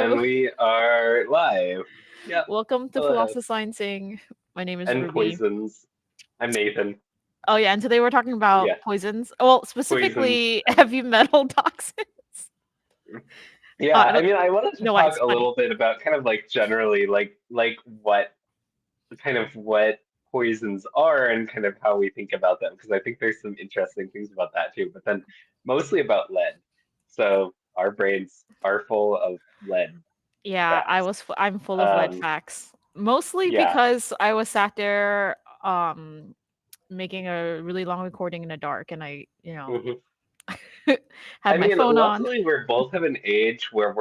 And Hello. we are live. Yep. Welcome to Hello. Philosophizing. My name is And Ruby. poisons. I'm Nathan. Oh yeah, and today we're talking about Yeah. poisons. Well, Poisons. specifically And heavy metal toxins. yeah, I I don't mean, I wanted to know why talk it's a funny. little bit about kind of like generally like what poisons are and kind of how we think about them because I think there's some interesting things about that too, but then mostly about lead. So our brains are full of lead Yeah, facts. I'm full of lead Um, facts. Mostly yeah. because I was sat there making a really long recording in the dark and I Mhm. had I my mean, phone on. luckily we're both of an age where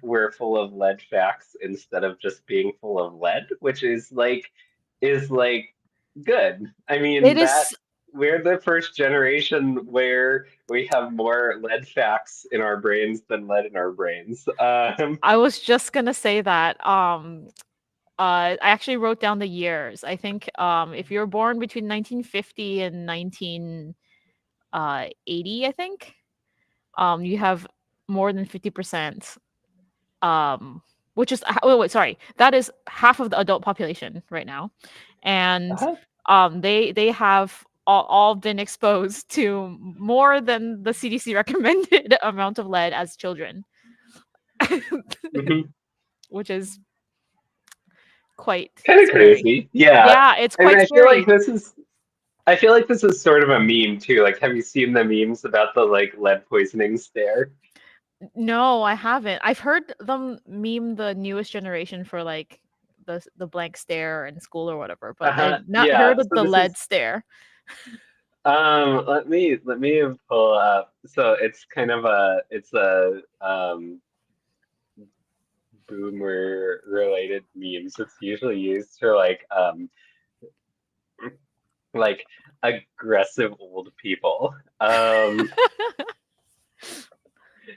we're full of lead facts instead of just being full of lead, which is like good. I mean It that is we're the first generation where we have more lead facts in our brains than lead in our brains. I was just gonna say that. I actually wrote down the years. I think if you were born between 1950 and 1980, I think you have more than 50%. Um, which is wait, sorry, that is half of the adult population right now, and uh they have all been exposed to more than the CDC recommended amount of lead as children, hmm which is quite Kind of scary. crazy. Yeah. Yeah, it's I mean, quite scary. I feel like this is sort of a meme too. Like, have you seen the memes about the like lead poisoning stare? No, I haven't. I've heard them meme the newest generation for like the blank stare in school or whatever, but I've not Yeah. heard of So the this lead is stare. let me pull up. So it's kind of a boomer related memes. It's usually used for like aggressive old people.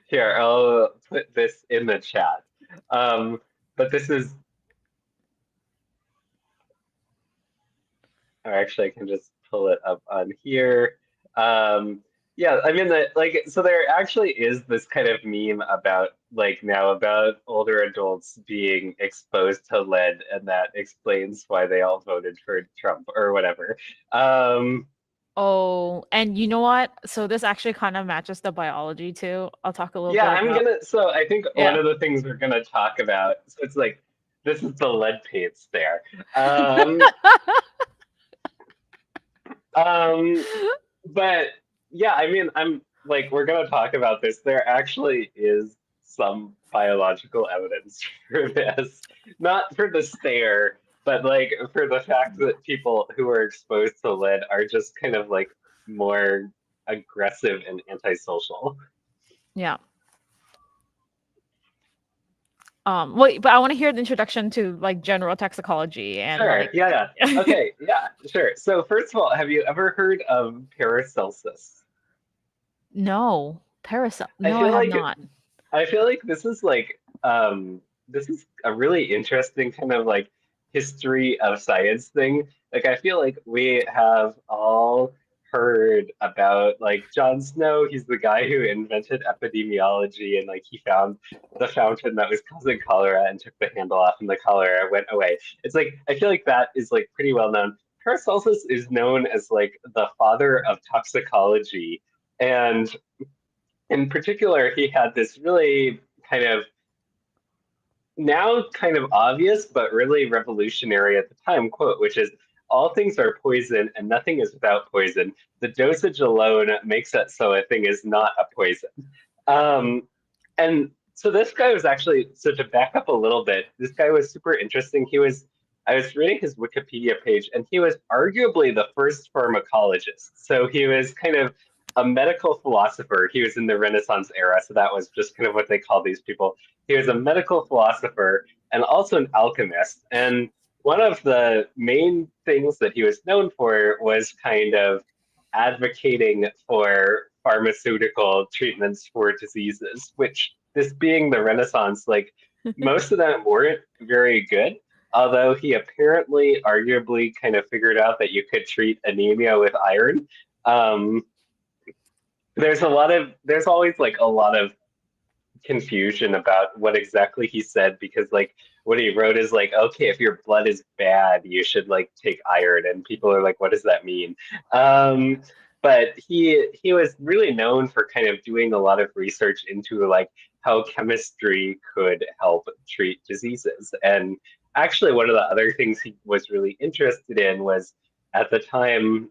Here, I'll put this in the chat. Um, but this is, or actually I can just pull it up on here. Um, yeah, I mean that like so there actually is this kind of meme about like now about older adults being exposed to lead, and that explains why they all voted for Trump or whatever. Um, Oh, and you know what? So this actually kind of matches the biology too. I'll talk a little yeah, bit about. so I think one Yeah. of the things we're gonna talk about, so it's like this is the lead paints there. Um, um, But yeah, I mean, I'm like, we're gonna talk about this. There actually is some biological evidence for this, not for the stare, but like for the fact that people who are exposed to lead are just kind of like more aggressive and antisocial. Yeah. Wait, but I want to hear the introduction to like general toxicology and Sure, like yeah, yeah. Okay, yeah, sure. So first of all, have you ever heard of Paracelsus? no, parasite. I No, I feel have like not. I feel like this is a really interesting kind of like history of science thing. Like I feel like we have all heard about like John Snow, he's the guy who invented epidemiology and like he found the fountain that was causing cholera and took the handle off and the cholera went away. It's like I feel like that is like pretty well known. Paracelsus is known as like the father of toxicology. And in particular, he had this really kind of now kind of obvious, but really revolutionary at the time quote, which is all things are poison and nothing is without poison. The dosage alone makes it so a thing is not a poison. Um, and so this guy was actually, so to back up a little bit, this guy was super interesting. I was reading his Wikipedia page, and he was arguably the first pharmacologist. So he was kind of a medical philosopher. He was in the Renaissance era, so that was just kind of what they call these people. He was a medical philosopher and also an alchemist. And one of the main things that he was known for was kind of advocating for pharmaceutical treatments for diseases, which this being the Renaissance, like most of them weren't very good. Although he apparently arguably kind of figured out that you could treat anemia with iron. Um, there's always like a lot of confusion about what exactly he said because like what he wrote is like, okay, if your blood is bad, you should like take iron, and people are like, what does that mean? Um, but he was really known for kind of doing a lot of research into like how chemistry could help treat diseases. And actually, one of the other things he was really interested in was at the time,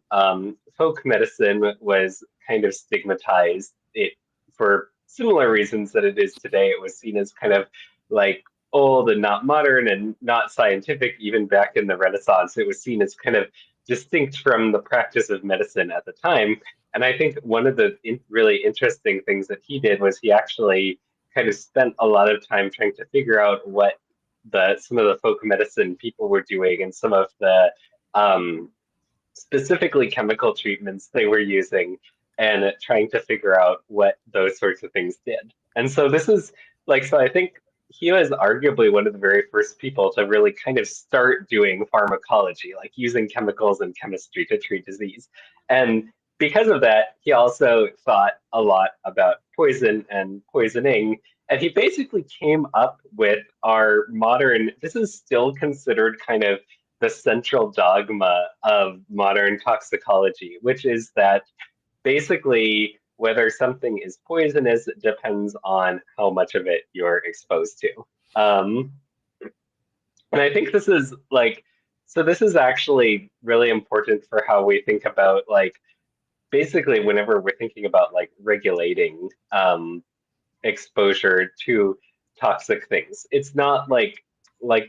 folk medicine was kind of stigmatized. It for similar reasons that it is today. It was seen as kind of like old and not modern and not scientific, even back in the Renaissance. It was seen as kind of distinct from the practice of medicine at the time. And I think one of the really interesting things that he did was he actually kind of spent a lot of time trying to figure out what the some of the folk medicine people were doing and some of the um, specifically chemical treatments they were using and trying to figure out what those sorts of things did. And so this is like, so I think he was arguably one of the very first people to really kind of start doing pharmacology, like using chemicals and chemistry to treat disease. And because of that, he also thought a lot about poison and poisoning. And he basically came up with our modern, this is still considered kind of the central dogma of modern toxicology, which is that basically whether something is poisonous depends on how much of it you're exposed to. Um, and I think this is like, so this is actually really important for how we think about like, basically whenever we're thinking about like regulating exposure to toxic things. It's not like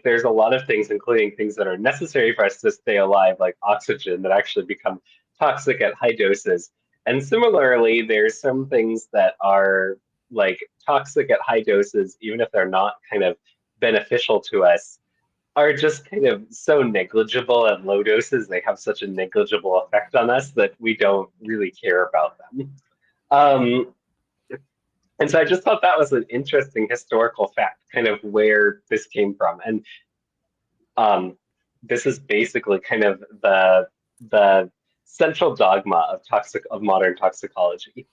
there's a lot of things, including things that are necessary for us to stay alive, like oxygen, that actually become toxic at high doses. And similarly, there's some things that are like toxic at high doses, even if they're not kind of beneficial to us, are just kind of so negligible at low doses. They have such a negligible effect on us that we don't really care about them. Um, and so I just thought that was an interesting historical fact, kind of where this came from. And um, this is basically kind of the central dogma of modern toxicology.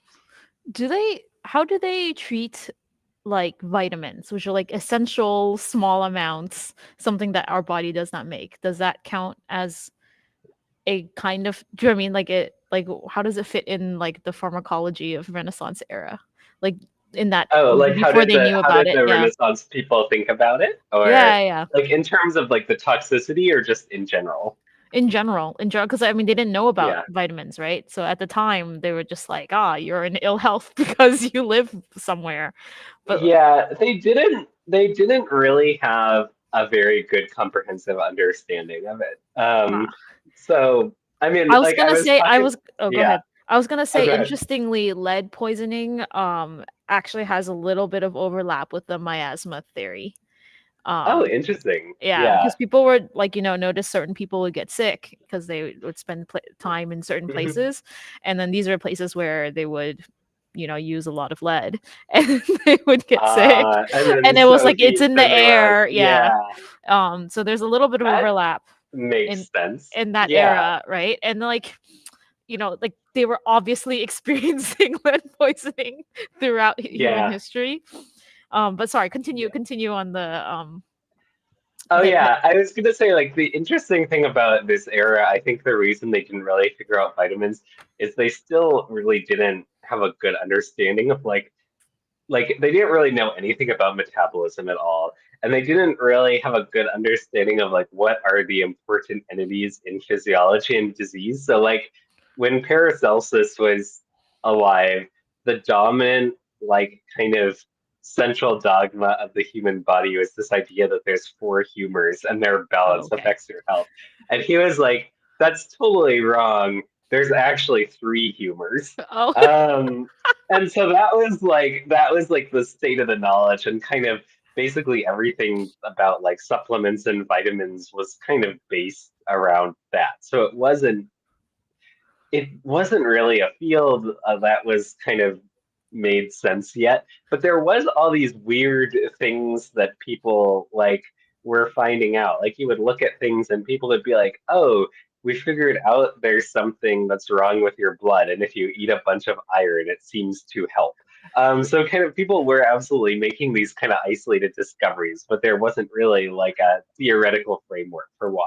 Do they how do they treat like vitamins, which are like essential small amounts, something that our body does not make? Does that count as a kind of, do you know what I mean? Like it like how does it fit in like the pharmacology of Renaissance era? Like in that Oh, like before they knew how about did it. the Yeah. Renaissance people think about it, or Yeah, yeah. like in terms of like the toxicity, or just in general? In general, because I mean, they didn't know about Yeah. vitamins, right? So at the time, they were just like, "Ah, you're in ill health because you live somewhere." But Yeah, they didn't really have a very good comprehensive understanding of it. So I mean, I was like I gonna was say, talking, go yeah. ahead. I was gonna Oh, say, go ahead. interestingly, lead poisoning actually has a little bit of overlap with the miasma theory. Oh, Um, interesting. yeah, Yeah. because people were like, notice certain people would get sick because they would spend time in certain Mhm. places, and then these are places where they would, use a lot of lead, and they would get sick, And then and it was so like it's he, in the then they were like, air, yeah. yeah, So there's a little bit of that overlap in makes sense. that Yeah. era, right? And like, like they were obviously experiencing lead poisoning throughout human Yeah. history. But sorry, Yeah. continue on Oh the yeah, I was gonna say like the interesting thing about this era, I think the reason they didn't really figure out vitamins is they still really didn't have a good understanding of like they didn't really know anything about metabolism at all, and they didn't really have a good understanding of like what are the important entities in physiology and disease. So like when Paracelsus was alive, the dominant like kind of central dogma of the human body was this idea that there's four humors and their Oh, balance okay. affects your health. And he was like, that's totally wrong. There's actually three humors. Oh, Um, and so that was like the state of the knowledge, and kind of basically everything about like supplements and vitamins was kind of based around that. So it wasn't really a field that was kind of made sense yet, but there was all these weird things that people like were finding out. Like you would look at things and people would be like, "Oh, we figured out there's something that's wrong with your blood, and if you eat a bunch of iron, it seems to help." So kind of people were absolutely making these kind of isolated discoveries, but there wasn't really like a theoretical framework for why.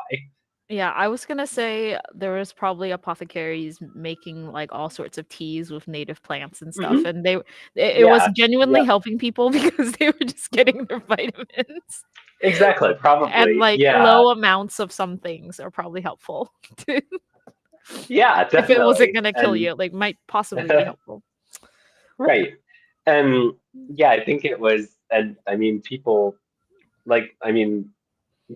Yeah, I was gonna say there was probably apothecaries making like all sorts of teas with native plants and stuff, Hmm. and it was Yeah, genuinely yeah, helping people because they were just getting their vitamins. exactly, And probably. like Yeah, low amounts of some things are probably helpful too. yeah, If it wasn't definitely. gonna kill And you, like might possibly be helpful. right. And yeah, I think it was, and I mean, people like, I mean,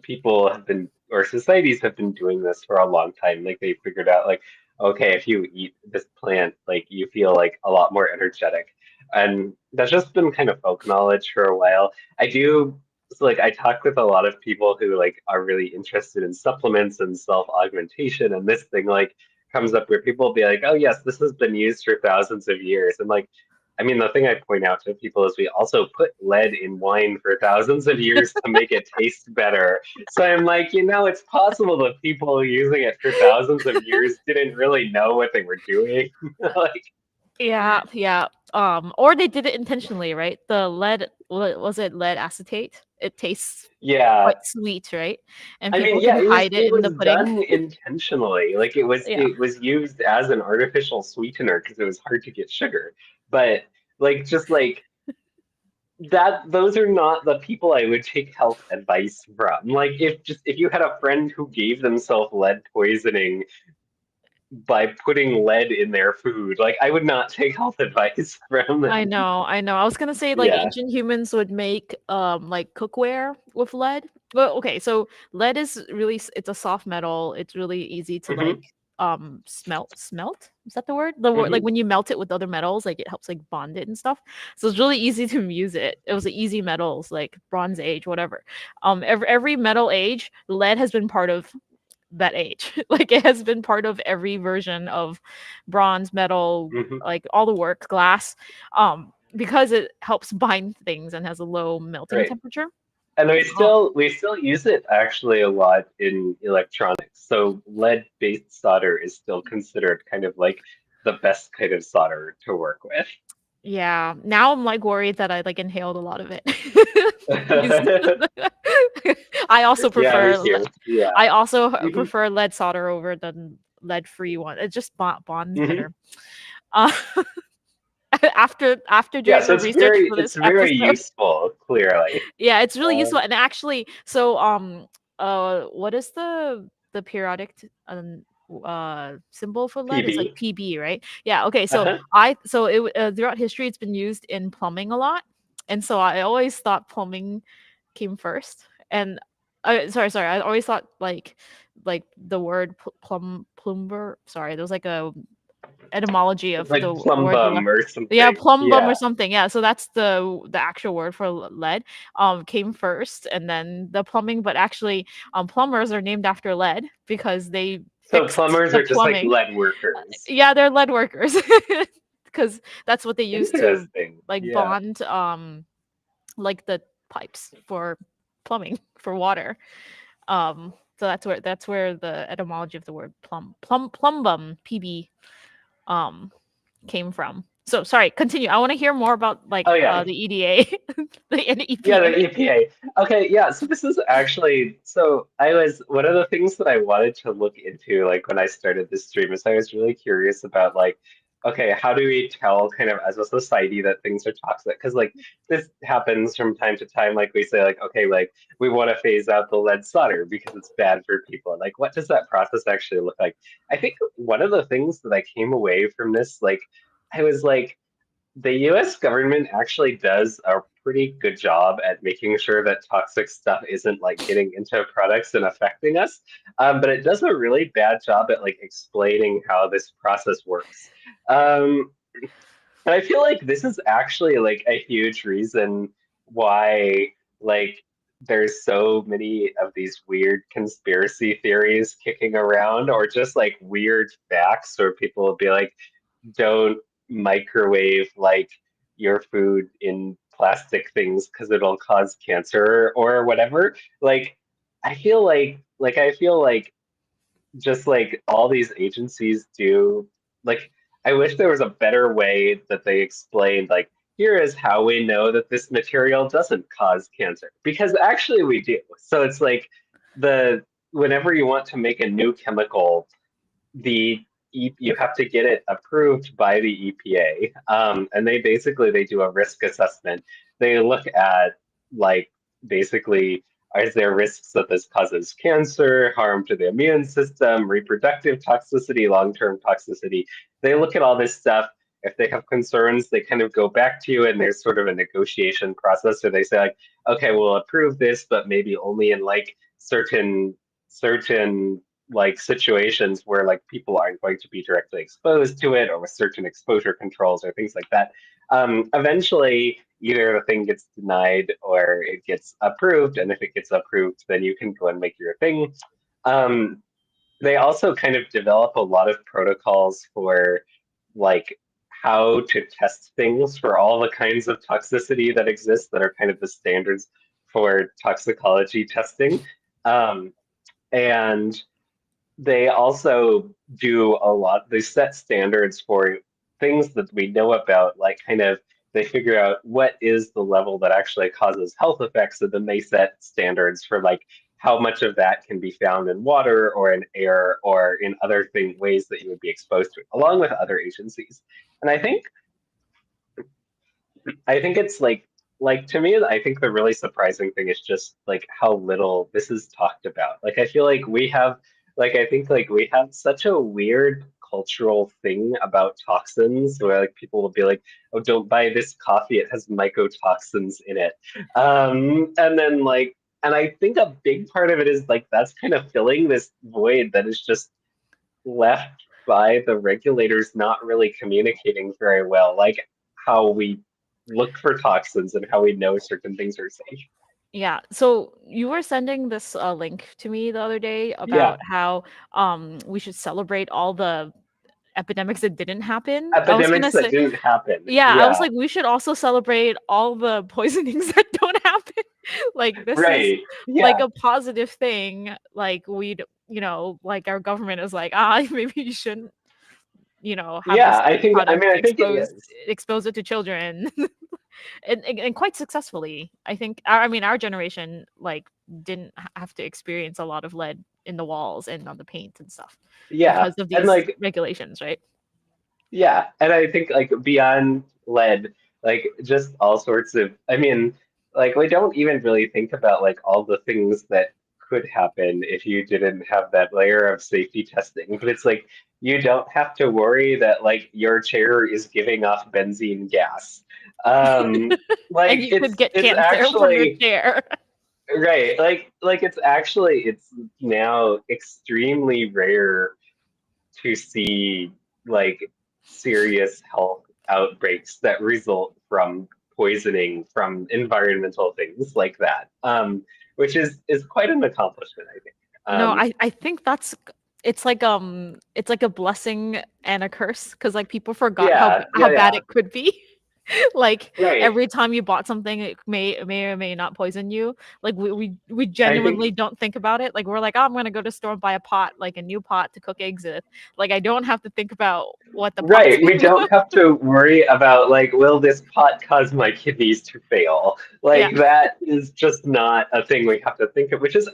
people have been or societies have been doing this for a long time. Like they figured out like, okay, if you eat this plant, like you feel like a lot more energetic. And that's just been kind of folk knowledge for a while. I do so like I talk with a lot of people who like are really interested in supplements and self-augmentation and this thing like comes up where people will be like, oh yes, this has been used for thousands of years. And like I mean, the thing I point out to people is we also put lead in wine for thousands of years to make it taste better. So I'm like, it's possible that people using it for thousands of years didn't really know what they were doing. Like, Yeah, yeah. Or they did it intentionally, right? The lead, was it lead acetate? It tastes yeah. quite sweet, right? And I mean, people yeah, can it was hide it it in the was pudding. done intentionally. Like it was Yeah, it was used as an artificial sweetener because it was hard to get sugar. But like just like that those are not the people I would take health advice from. Like if you had a friend who gave themselves lead poisoning by putting lead in their food. Like I would not take health advice from I them. know, I know. I was gonna say like Yeah. ancient humans would make like cookware with lead. Well, okay, so lead is really it's a soft metal. It's really easy to like Hmm. smelt. Is that the word? The word like Hmm. when you melt it with other metals, like it helps like bond it and stuff. So it's really easy to use it. It was the easy metals like Bronze Age, whatever. Every metal age, lead has been part of that age. Like it has been part of every version of bronze, metal, Hmm. like all the work, glass, because it helps bind things and has a low melting Right. temperature. And Um, we still use it actually a lot in electronics. So lead-based solder is still considered kind of like the best kind of solder to work with. yeah, now I'm like worried that I like inhaled a lot of it. Because I also Yeah, me prefer too. Yeah. I also Hmm. prefer lead solder over the lead-free one. It just bonds Hmm. better. Uh, after Yeah, doing so the research for it's this very episode. useful, clearly. Yeah, it's really useful, Um, and actually, so what is the periodic symbol for lead? It's like PB. Pb, right? Yeah. Okay. So Uh-huh. throughout history, it's been used in plumbing a lot, and so I always thought plumbing came first. And sorry, I always thought like the word plumber. Sorry, there was like a etymology It's of like the plum word bum or yeah, something. plum bum or Yeah. something. Yeah, so that's the actual word for lead. Came first, and then the plumbing. But actually, plumbers are named after lead because they So fixed plumbers the are just like plumbing. lead workers. Yeah, they're lead workers because that's what they use to Interesting. like Yeah. bond like the pipes for plumbing for water. So that's where the etymology of the word plumbum pb um came from. So sorry, continue. I want to hear more about like Oh yeah. the EDA, the Yeah, EPA. the EPA. Okay, yeah, so this is actually so I was one of the things that I wanted to look into like when I started this stream is I was really curious about like okay, how do we tell kind of as a society that things are toxic? Because like this happens from time to time, like we say like okay, like we want to phase out the lead solder because it's bad for people. And like what does that process actually look like? I think one of the things that I came away from this like I was like the US government actually does a pretty good job at making sure that toxic stuff isn't like getting into products and affecting us. But it does a really bad job at like explaining how this process works. Um, and I feel like this is actually like a huge reason why like there's so many of these weird conspiracy theories kicking around or just like weird facts where people will be like, don't microwave like your food in plastic things because it'll cause cancer or whatever. Like I feel like just like all these agencies do like I wish there was a better way that they explained like here is how we know that this material doesn't cause cancer. Because actually we do. So it's like the whenever you want to make a new chemical, you have to get it approved by the EPA, and they do a risk assessment. They look at like basically is there risks that this causes cancer, harm to the immune system, reproductive toxicity, long-term toxicity. They look at all this stuff. If they have concerns, they kind of go back to you, and there's sort of a negotiation process. So they say like, okay, we'll approve this, but maybe only in like certain like situations where like people aren't going to be directly exposed to it or with certain exposure controls or things like that. Eventually, either the thing gets denied or it gets approved. And if it gets approved, then you can go and make your thing. Um, they also kind of develop a lot of protocols for like how to test things for all the kinds of toxicity that exist that are kind of the standards for toxicology testing. Um, and they also do a lot, they set standards for things that we know about, like kind of they figure out what is the level that actually causes health effects, and then they set standards for like how much of that can be found in water or in air or in other ways that you would be exposed to it, along with other agencies. And I think it's like to me, I think the really surprising thing is just like how little this is talked about. Like I feel like we have like I think like we have such a weird cultural thing about toxins where like people will be like, oh, don't buy this coffee, it has mycotoxins in it. And then like and I think a big part of it is like that's kind of filling this void that is just left by the regulators not really communicating very well, like how we look for toxins and how we know certain things are safe. Yeah. So you were sending this link to me the other day Yeah, about how we should celebrate all the epidemics that didn't happen. I was gonna epidemics that say, didn't happen. yeah, I was Yeah, like, we should also celebrate all the poisonings that don't happen. Like this is right. like Yeah, a positive thing. Like we'd, like our government is like, ah, maybe you shouldn't, have yeah. this I product mean, I think it is. expose it to children. And quite successfully. I think our generation like didn't have to experience a lot of lead in the walls and on the paint and stuff Yeah, because of and these regulations, right? yeah, and I think like beyond lead, like just all sorts of, I mean, like we don't even really think about like all the things that could happen if you didn't have that layer of safety testing. But it's like you don't have to worry that like your chair is giving off benzene gas. And Like you could get it's cancer from your actually chair. right. Like it's now extremely rare to see like serious health outbreaks that result from poisoning from environmental things like that, which is quite an accomplishment, I think. No, I think it's like a blessing and a curse because like people forgot Yeah, how yeah, bad yeah. it could be. Like Right. every time you bought something, it may or may not poison you. Like we I think genuinely don't think about it. Like we're like, oh, I'm gonna go to the store and buy a pot, like a new pot to cook eggs with. Like I don't have to think about what the pot's right. We gonna don't have to worry about like, will this pot cause my kidneys to fail? Yeah. Like that is just not a thing we have to think of, which is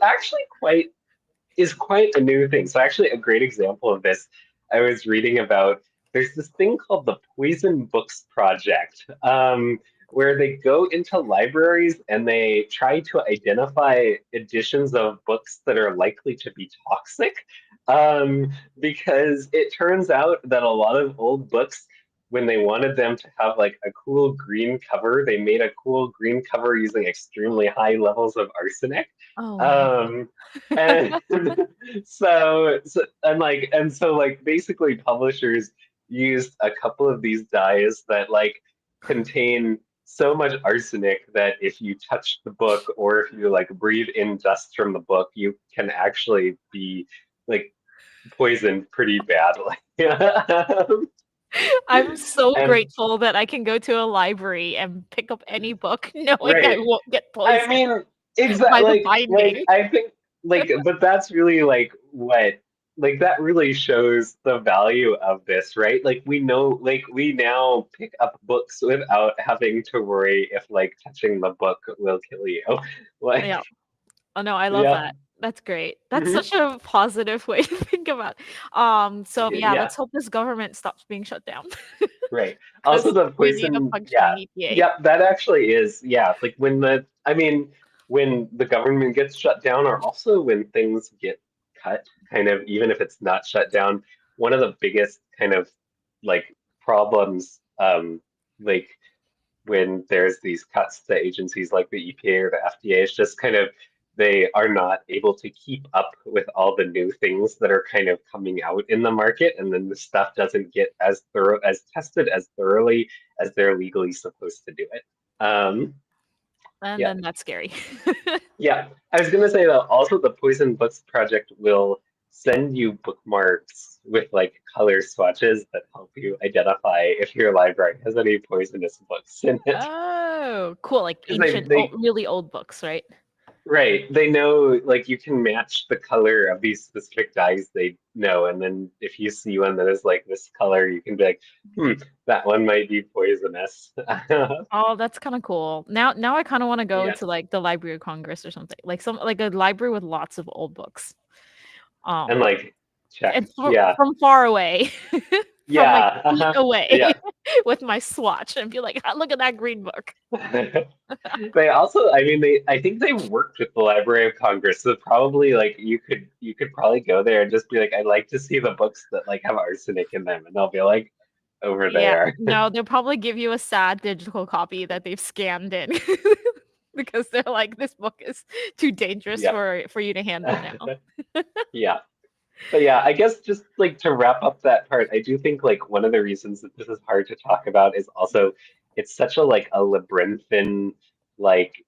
quite a new thing. So actually, a great example of this I was reading about. There's this thing called the Poison Books Project, where they go into libraries and they try to identify editions of books that are likely to be toxic. Because it turns out that a lot of old books, when they wanted them to have like a cool green cover, they made a cool green cover using extremely high levels of arsenic. Oh no. Um, and so basically publishers used a couple of these dyes that like contain so much arsenic that if you touch the book or if you like breathe in dust from the book, you can actually be like poisoned pretty badly. I'm so And grateful that I can go to a library and pick up any book knowing I right. won't get I poisoned mean, exactly by the like binding. I think like but that's really like what like that really shows the value of this, right? Like we know, like we now pick up books without having to worry if like touching the book will kill you. Like, Yeah. Oh no, I love yeah, that. That's great. That's hmm, such a positive way to think about. So yeah, yeah. let's hope this government stops being shut down Right. Also, because the we need a poison, functioning yeah, EPA. yeah, that actually is, yeah. Like when I mean, when the government gets shut down, or also when things get cut, kind of, even if it's not shut down, one of the biggest kind of like problems, like when there's these cuts to agencies like the EPA or the FDA, it's just kind of they are not able to keep up with all the new things that are kind of coming out in the market, and then the stuff doesn't get as thorough as tested as thoroughly as they're legally supposed to do it. And Yeah, then that's scary. yeah. I was gonna say that also the Poison Books Project will send you bookmarks with like color swatches that help you identify if your library has any poisonous books in it. Oh, cool. Like Because ancient, really old books, right? right, they know like you can match the color of these specific dyes they know, and then if you see one that is like this color, you can be like, that one might be poisonous. Oh, that's kind of cool. Now I kind of want to go Yeah, to like the Library of Congress or something, like a library with lots of old books. and Um, like check. and Yeah, from far away, from like yeah, feet away, yeah. with my swatch and be like, "Ah, look at that green book." They also, I mean, I think they worked with the Library of Congress, so probably like you could probably go there and just be like, I'd like to see the books that like have arsenic in them, and they'll be like, over Yeah, there. no, they'll probably give you a sad digital copy that they've scanned in because they're like, this book is too dangerous Yeah. for you to handle now. Yeah. But yeah, I guess just like to wrap up that part, I do think like one of the reasons that this is hard to talk about is also it's such a like a labyrinthine like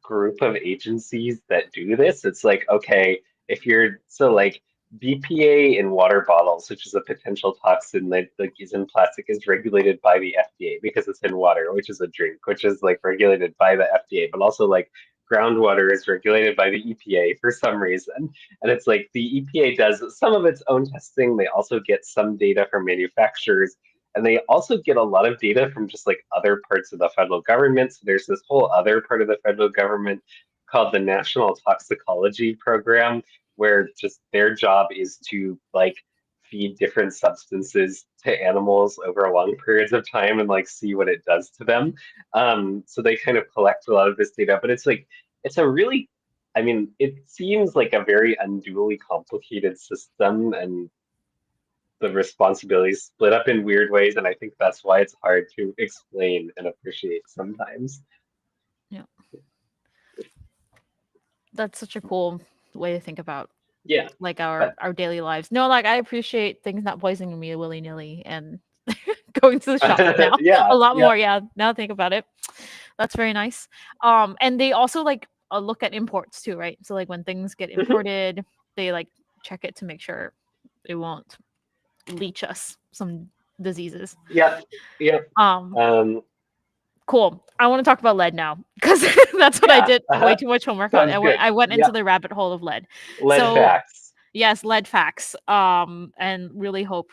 group of agencies that do this. It's like, okay, if you're so like BPA in water bottles, which is a potential toxin that like is in plastic, is regulated by the FDA because it's in water, which is a drink, which is like regulated by the FDA, but also like groundwater is regulated by the EPA for some reason. And it's like the EPA does some of its own testing. They also get some data from manufacturers, and they also get a lot of data from just like other parts of the federal government. So there's this whole other part of the federal government called the National Toxicology Program, where just their job is to like feed different substances to animals over long periods of time and like see what it does to them. So they kind of collect a lot of this data, but it's like it's a really, I mean, it seems like a very unduly complicated system, and the responsibilities split up in weird ways, and I think that's why it's hard to explain and appreciate sometimes. Yeah, that's such a cool way to think about Yeah, like but our daily lives. No, like I appreciate things not poisoning me willy nilly and going to the shops now a yeah, lot yeah. more. Yeah, now I think about it, that's very nice. And they also like look at imports too, right? So like when things get Mhm. imported, they like check it to make sure it won't leach us some diseases. Yeah, yeah. Um, Um, cool. I want to talk about lead now because that's what I yeah, did way too much homework on. sounds good. I went into Yeah, the rabbit hole of lead. lead So facts. yes, lead facts. And really hope.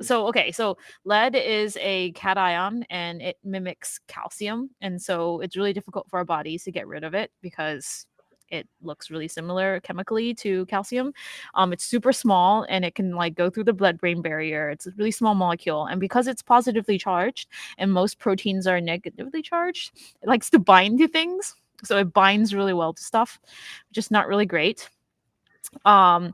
So okay, so lead is a cation and it mimics calcium, and so it's really difficult for our bodies to get rid of it because it looks really similar chemically to calcium. It's super small and it can like go through the blood-brain barrier. It's a really small molecule, and because it's positively charged, and most proteins are negatively charged, it likes to bind to things. So it binds really well to stuff, just not really great. um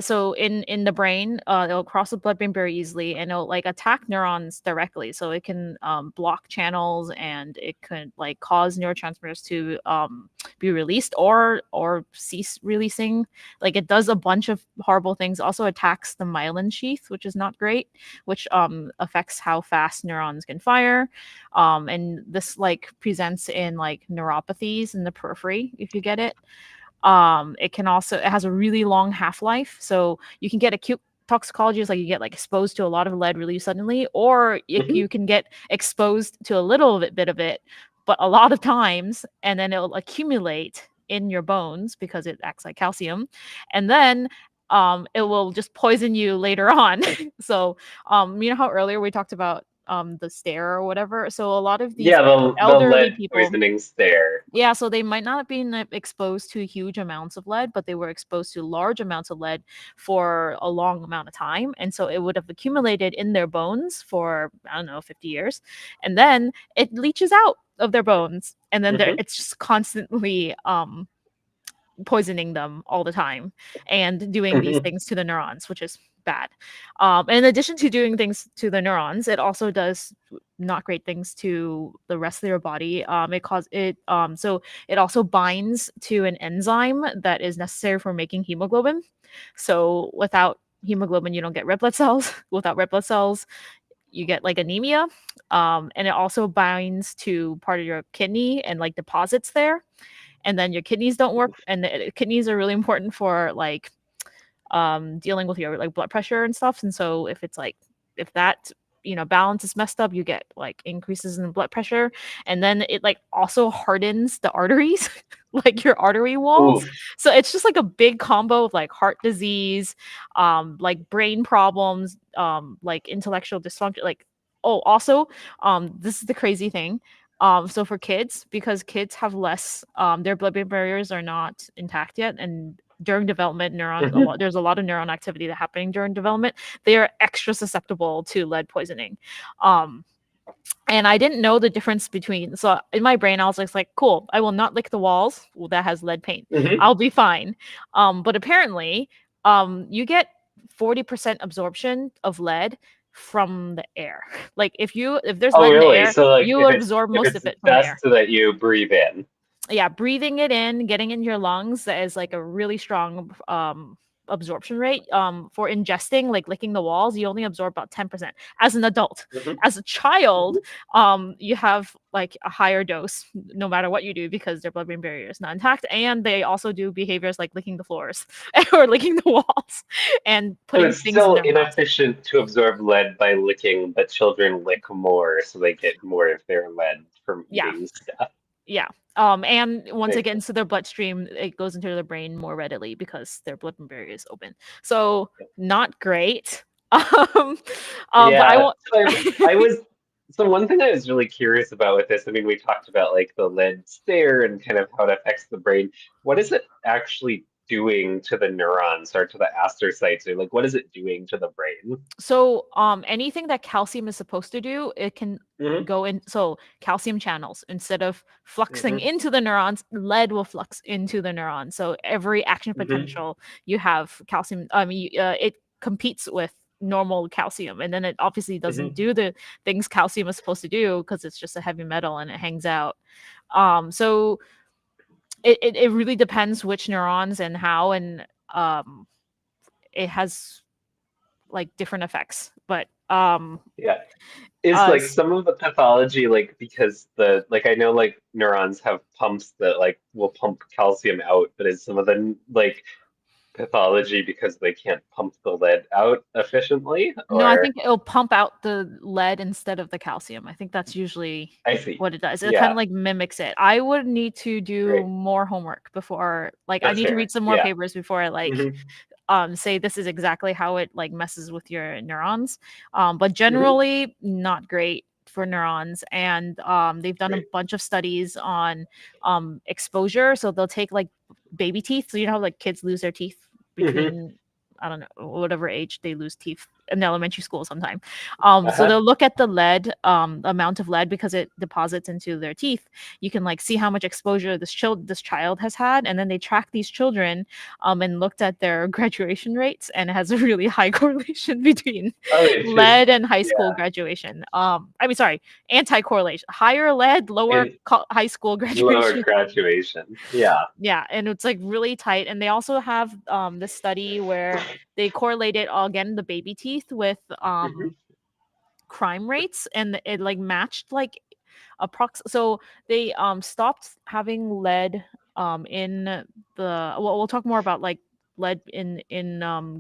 so in the brain, it'll cross the blood brain very easily and it'll like attack neurons directly, so it can block channels and it could like cause neurotransmitters to be released or cease releasing. Like it does a bunch of horrible things. Also attacks the myelin sheath, which is not great, which affects how fast neurons can fire. And this like presents in like neuropathies in the periphery if you get it. It can also, it has a really long half-life, so you can get acute toxicology is like you get like exposed to a lot of lead really suddenly, or Mhm. you can get exposed to a little bit of it but a lot of times, and then it'll accumulate in your bones because it acts like calcium. And then it will just poison you later on. So, you know how earlier we talked about the stare or whatever. So a lot of these Yeah, the elderly lead people, poisoning stare. yeah, so they might not have been exposed to huge amounts of lead, but they were exposed to large amounts of lead for a long amount of time. And so it would have accumulated in their bones for, I don't know, 50 years. And then it leaches out of their bones. And then Hmm. it's just constantly poisoning them all the time and doing these Hmm. things to the neurons, which is bad. In addition to doing things to the neurons, it also does not great things to the rest of your body. So it also binds to an enzyme that is necessary for making hemoglobin. So without hemoglobin, you don't get red blood cells. Without red blood cells, you get like anemia. And it also binds to part of your kidney and like deposits there, and then your kidneys don't work, and the kidneys are really important for like dealing with your like blood pressure and stuff. And so if it's like, if that, balance is messed up, you get like increases in blood pressure. And then it like also hardens the arteries, like your artery walls. Oof. So it's just like a big combo of like heart disease, like brain problems, like intellectual dysfunction, like, oh, also, this is the crazy thing. So for kids, because kids have less, their blood-brain barriers are not intact yet, and during development, Hmm. there's a lot of neuron activity that happening during development. They are extra susceptible to lead poisoning. Um, and I didn't know the difference between. So in my brain, I was like, cool, I will not lick the walls that has lead paint. Hmm. I'll be fine. But apparently, you get 40% absorption of lead from the air. Like if there's Oh, lead in the really? air, So, like, you absorb if most it's of it from the best air. that you breathe in. Yeah, breathing it in, getting in your lungs is like a really strong absorption rate. For ingesting, like licking the walls, you only absorb about 10% as an adult. Hmm. As a child, Hmm. you have like a higher dose no matter what you do, because their blood-brain barrier is not intact, and they also do behaviors like licking the floors or licking the walls and So putting it's things in still their mouth. inefficient to absorb lead by licking, but children lick more, so they get more of their lead from Yeah. eating stuff. Yeah. And once it Makes gets sense. into their bloodstream, it goes into their brain more readily because their blood-brain barrier is open. So not great. Um, but I Yeah, won't. I was so one thing I was really curious about with this, I mean, we talked about like the lead stare and kind of how it affects the brain. What is it actually doing to the neurons or to the astrocytes, or like what is it doing to the brain? So anything that calcium is supposed to do, it can Hmm. go in. So calcium channels, instead of fluxing Hmm. into the neurons, lead will flux into the neurons. So every action Hmm. potential you have calcium, it competes with normal calcium, and then it obviously doesn't Hmm. do the things calcium is supposed to do because it's just a heavy metal and it hangs out. So it really depends which neurons and how, and it has like different effects. But Yeah. Is uh like some of the pathology like because the like I know like neurons have pumps that like will pump calcium out, but is some of the like pathology because they can't pump the lead out efficiently? No, I Or think it'll pump out the lead instead of the calcium. I think that's usually I see. what it does. It kind Yeah, of like mimics it. I would need to do great. more homework before, like I That's need to read fair. some more Yeah. papers before I like Hmm. say this is exactly how it like messes with your neurons. But Hmm. generally not great for neurons. And they've done a Great. bunch of studies on exposure. So they'll take like baby teeth. So you know how like kids lose their teeth Hmm. between, I don't know, whatever age they lose teeth in elementary school sometime. So Uh-huh. they'll look at the lead, amount of lead, because it deposits into their teeth. You can like see how much exposure this child has had, and then they track these children, and looked at their graduation rates, and it has a really high correlation between Oh, lead and high school yeah. graduation. I mean, sorry, anti-correlation. Higher lead, lower And high school lower graduation. graduation. Yeah. Yeah, and it's like really tight. And they also have this study where they correlated, again, the baby teeth with Hmm. crime rates, and it like matched like so they stopped having lead in well, we'll talk more about like lead in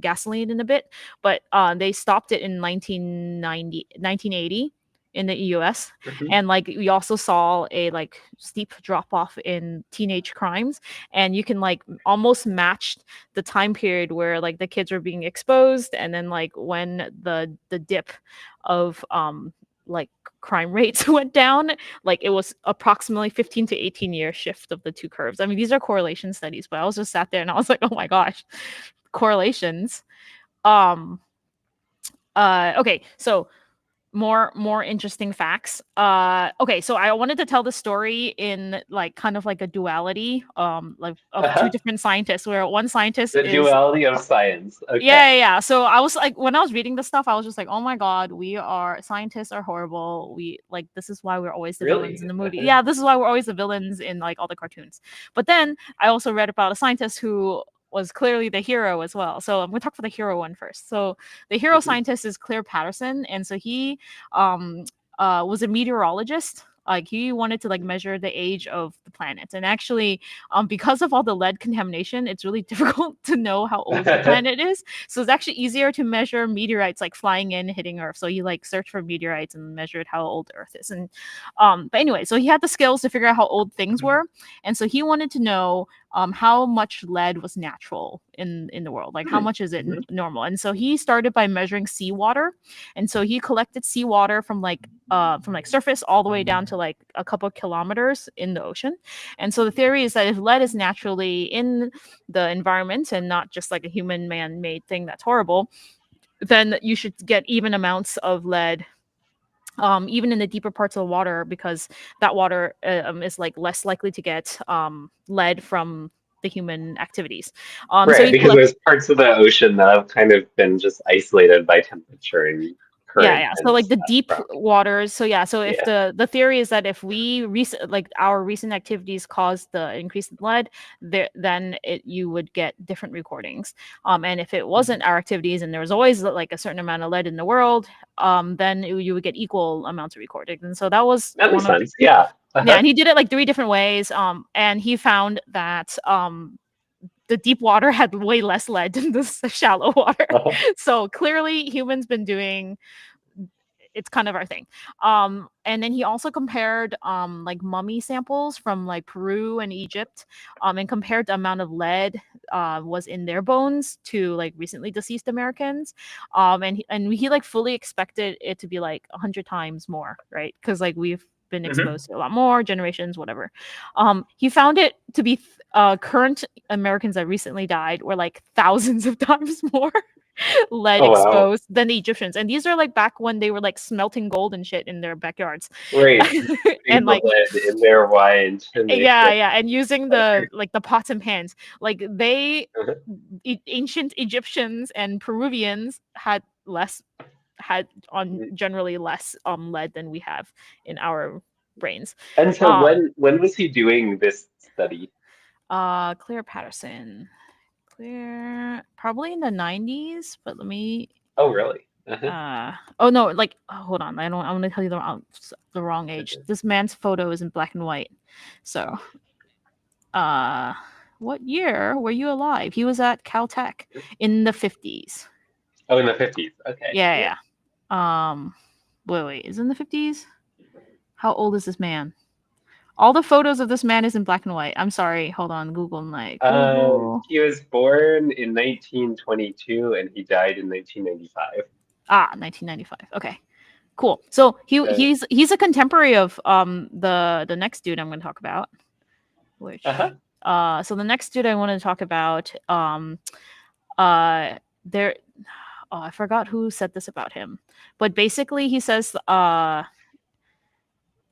gasoline in a bit. But they stopped it in 1980. in the US. Hmm. And like we also saw a like steep drop off in teenage crimes, and you can like almost match the time period where like the kids were being exposed, and then like when the dip of like crime rates went down, like it was approximately 15 to 18 year shift of the two curves. I mean, these are correlation studies, but I was just sat there and I was like, oh my gosh, correlations. um okay, so more interesting facts. Okay, so I wanted to tell the story in like kind of like a duality, like of two Uh-huh. different scientists, where one scientist The is duality of science. Okay. yeah. So I was like, when I was reading the stuff, I was just like, oh my god, we are scientists are horrible. We like this is why we're always the villains in Really? the movie. Uh-huh. Yeah, this is why we're always the villains in like all the cartoons. But then I also read about a scientist who was clearly the hero as well. So I'm gonna talk for the hero one first. So the hero Hmm. scientist is Claire Patterson, and so he um was a meteorologist. Like he wanted to like measure the age of the planet, and actually, because of all the lead contamination, it's really difficult to know how old the planet is. So it's actually easier to measure meteorites like flying in, hitting Earth. So you like search for meteorites and measured how old Earth is. And but anyway, so he had the skills to figure out how old things were, and so he wanted to know how much lead was natural in the world, like how much is it Hmm. normal. And so he started by measuring seawater, and so he collected seawater from like surface all the way down to like a couple of kilometers in the ocean. And so the theory is that if lead is naturally in the environment and not just like a human man-made thing that's horrible, then you should get even amounts of lead, even in the deeper parts of the water, because that water is like less likely to get lead from the human activities. So Right, he because collect there's parts of the ocean that have kind of been just isolated by temperature and current yeah. So and like the stuff deep from. waters. So yeah. So if Yeah. the theory is that if we like our recent activities caused the increase in lead, then you would get different recordings. And if it Mhm. wasn't our activities and there was always like a certain amount of lead in the world, then you would get equal amounts of recordings. And so that was That makes one of sense. Yeah. yeah. Uh-huh. And he did it like three different ways. And he found that the deep water had way less lead than the shallow water. Uh-huh. So clearly humans been doing, it's kind of our thing. And then he also compared like mummy samples from like Peru and Egypt, and compared the amount of lead was in their bones to like recently deceased Americans. And he like fully expected it to be like 100 times more, right? Because like we've been Hmm. exposed to a lot more generations, whatever. He found it to be current Americans that recently died were like thousands of times more lead Oh wow. exposed than the Egyptians. And these are like back when they were like smelting gold and shit in their backyards. Right. Putting And the like lead in their wine to make yeah, it yeah, and using the better. like the pots and pans. Like Uh-huh. ancient Egyptians and Peruvians had on generally less lead than we have in our brains. And so Um when was he doing this study? Claire Patterson. Claire probably in the 90s, but let me Oh really? Uh-huh. oh no, like hold on, I'm gonna tell you the wrong age. This man's photo is in black and white. So uh what year were you alive? He was at Caltech in the 50s. Oh, in the 50s. Okay. Yeah. Yeah, yeah. Wait, is it in the 50s? How old is this man? All the photos of this man is in black and white. I'm sorry, hold on, Google night. Google. He was born in 1922 and he died in 1995. 1995. Okay. Cool. So Uh, he's a contemporary of the next dude I'm going to talk about, which uh-huh. so the next dude I want to talk about there oh, I forgot who said this about him, but basically he says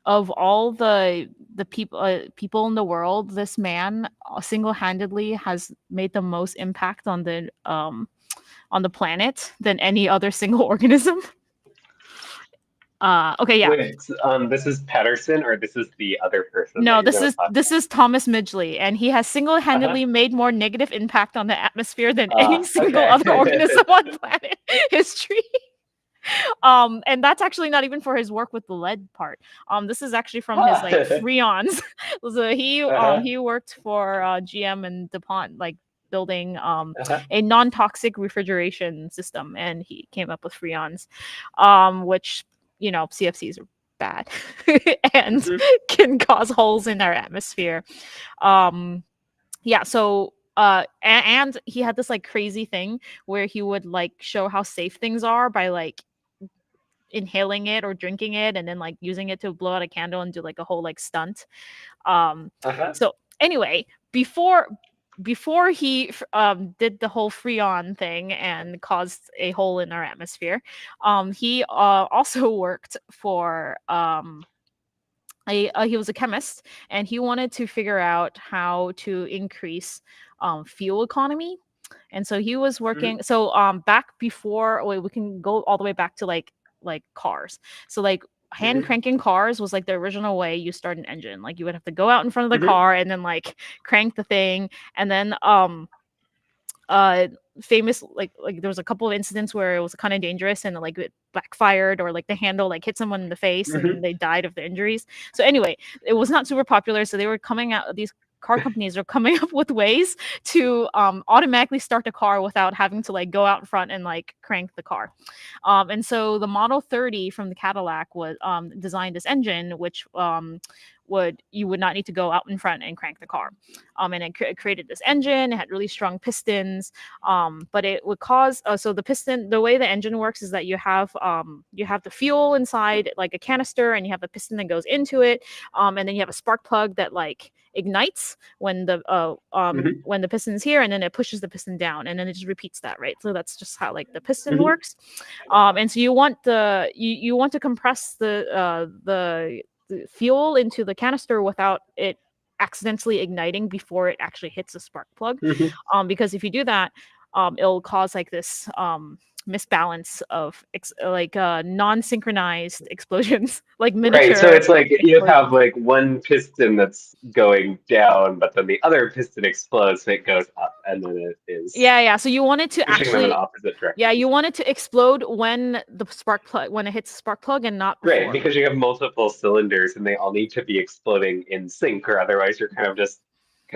of all the people in the world, this man single-handedly has made the most impact on the planet than any other single organism. Okay, yeah. Wait, this is Patterson or this is the other person that No, you're this going to is talk this is Thomas Midgley, and he has about? Uh-huh. single-handedly made more negative impact on the atmosphere than any Ah, single okay. other organism on planet history. And that's actually not even for his work with the lead part. This is actually from his like Ah. freons. So Uh-huh. he worked for GM and DuPont, like building Uh-huh. a non-toxic refrigeration system, and he came up with freons, which CFCs are bad and Hmm. can cause holes in our atmosphere. Um, yeah, so and he had this like crazy thing where he would like show how safe things are by like inhaling it or drinking it and then like using it to blow out a candle and do like a whole like stunt. Um, Uh-huh. so anyway, before he did the whole freon thing and caused a hole in our atmosphere, he also worked for he was a chemist and he wanted to figure out how to increase fuel economy. And so he was Hmm. working. So back before, wait, we can go all the way back to like cars. So like hand Hmm. cranking cars was like the original way you start an engine. Like you would have to go out in front of the Hmm. car and then like crank the thing, and then uh famous like there was a couple of incidents where it was kind of dangerous and like it backfired or like the handle like hit someone in the face and Hmm. they died of the injuries. So anyway, it was not super popular, so they were coming out, these car companies are coming up with ways to automatically start a car without having to like go out in front and like crank the car. And so the Model 30 from the Cadillac was designed this engine which would you would not need to go out in front and crank the car. And it created this engine. It had really strong pistons, but it would cause. So the piston, the way the engine works is that you have the fuel inside like a canister, and you have the piston that goes into it, and then you have a spark plug that like ignites Hmm. when the piston's here, and then it pushes the piston down, and then it just repeats that, right? So that's just how like the piston Hmm. works. And so you want to compress the fuel into the canister without it accidentally igniting before it actually hits the spark plug. Hmm. Because if you do that, it'll cause like this misbalance of non-synchronized explosions, like Right, so miniature it's like you explosions. have like one piston that's going down, but then the other piston explodes, so it goes up, and then it is Yeah, yeah. So you want it to pushing them in actually, opposite yeah, you directions. want it to explode when the spark plug when it hits the spark plug and not Right, before. because you have multiple cylinders and they all need to be exploding in sync, or otherwise you're kind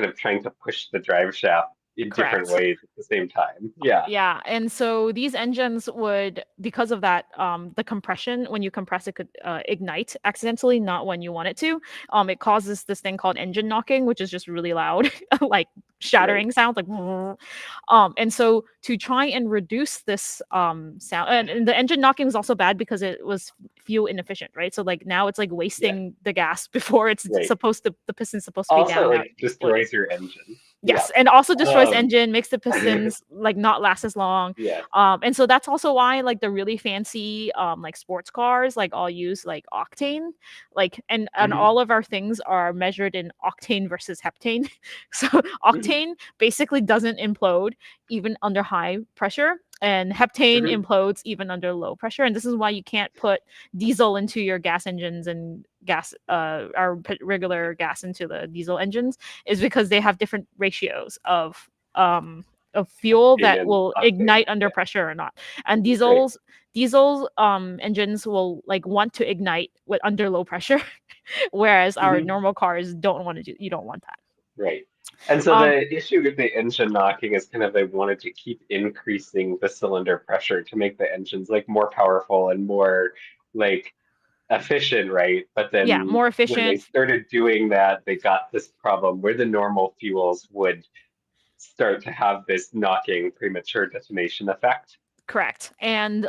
of trying to push the drive shaft in different Correct. ways at the same time. Yeah. Yeah, and so these engines would, because of that, the compression, when you compress, it could ignite accidentally, not when you want it to. It causes this thing called engine knocking, which is just really loud, like Right. shattering sounds, like. And so to try and reduce this sound, and the engine knocking is also bad because it was fuel inefficient, right? So like now it's like Yeah. wasting the gas before it's Right. supposed to, the piston's supposed to be Also, down, now like it's exploding. destroys your engine. Yeah. Yes, and also destroys Um, engine, makes the pistons like not last as long. yeah. And so that's also why like the really fancy like sports cars like all use like octane, like and Hmm. all of our things are measured in octane versus heptane. So Hmm. octane basically doesn't implode even under high pressure, and heptane Hmm. implodes even under low pressure. And this is why you can't put diesel into your gas engines and gas our regular gas into the diesel engines, is because they have different ratios of fuel Octane that and will octane. ignite under Yeah. pressure or not. And Right. diesels engines will like want to ignite with under low pressure, whereas our Hmm. normal cars don't want to do, you don't want that. Right. And so Um the issue with the engine knocking is kind of they wanted to keep increasing the cylinder pressure to make the engines like more powerful and more like efficient, right? But yeah, then more when they efficient. started doing that, they got this problem where the normal fuels would start to have this knocking premature detonation effect. Correct. And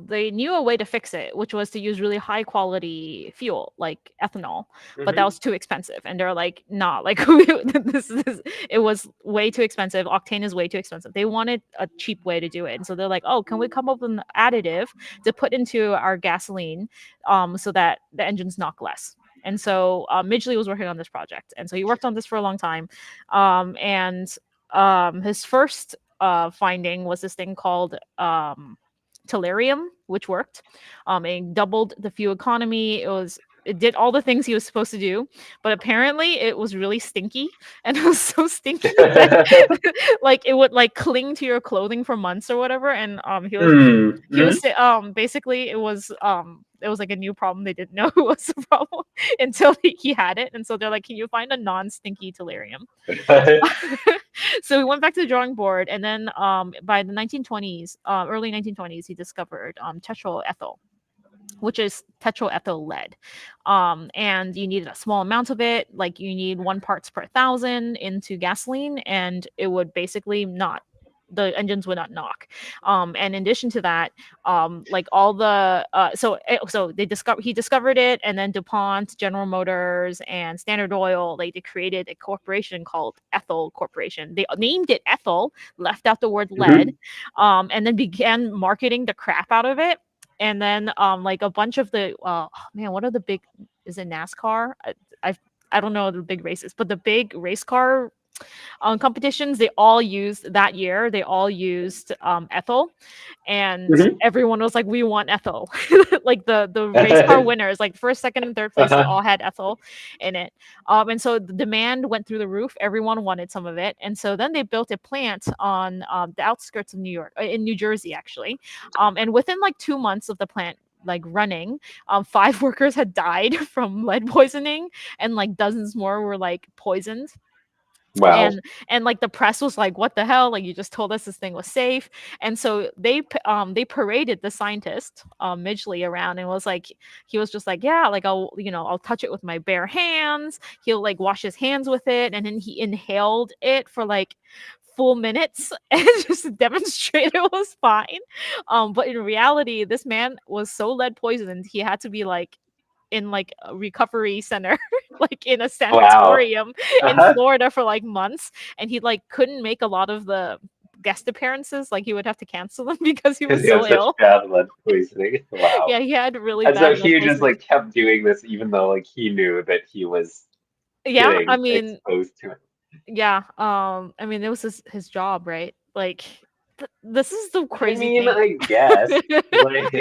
they knew a way to fix it, which was to use really high quality fuel like ethanol, but that Hmm. was too expensive. And they're like, nah, like this is, it was way too expensive. Octane is way too expensive. They wanted a cheap way to do it. And so they're like, oh, can we come up with an additive to put into our gasoline so that the engines knock less? And so Midgley was working on this project. And so he worked on this for a long time. And his first finding was this thing called tellurium, which worked. It doubled the fuel economy. It did all the things he was supposed to do, but apparently it was really stinky, and it was so stinky that like it would like cling to your clothing for months or whatever. And he was Mm-hmm. basically it was like a new problem they didn't know was a problem until he had it. And so they're like, can you find a non-stinky tellurium? So we went back to the drawing board, and then by the 1920s, early 1920s, he discovered tetraethyl. which is tetraethyl lead. And you need a small amount of it, like you need 1 parts per 1,000 into gasoline, and it would basically not, the engines would not knock. And in addition to that, like all the so he discovered it, and then DuPont, General Motors, and Standard Oil, like they created a corporation called Ethyl Corporation. They named it Ethyl, left out the word lead, Hmm. and then began marketing the crap out of it. And then like a bunch of the oh man, what are the big, is it NASCAR? I I don't know the big races, but the big race car competitions, they all used that year. They all used Ethel, and Hmm. everyone was like, "We want Ethel." Like the race car winners, like first, second, and third place, they Uh-huh. all had Ethel in it. And so the demand went through the roof. Everyone wanted some of it, and so then they built a plant on the outskirts of New York, in New Jersey, actually. And within like 2 months of the plant like running, 5 workers had died from lead poisoning, and like dozens more were like poisoned. Wow. And like the press was like, what the hell, like you just told us this thing was safe. And so they paraded the scientist, Midgley, around, and was like, he was just like, yeah, like I'll touch it with my bare hands. He'll like wash his hands with it, and then he inhaled it for like full minutes and just demonstrate it was fine. But in reality, this man was so lead poisoned, he had to be like in like a recovery center, like in a Wow. sanatorium in Uh-huh. Florida for like months, and he like couldn't make a lot of the guest appearances. Like he would have to cancel them because he Because was he so has such ill. bad lead poisoning. Wow. Yeah, he had really And so bad lead he just poisoning. like kept doing this even though like he knew that he was Yeah, I getting mean, exposed to it. yeah, I mean, it was his job, right? Like, this is the I crazy mean, thing. I guess like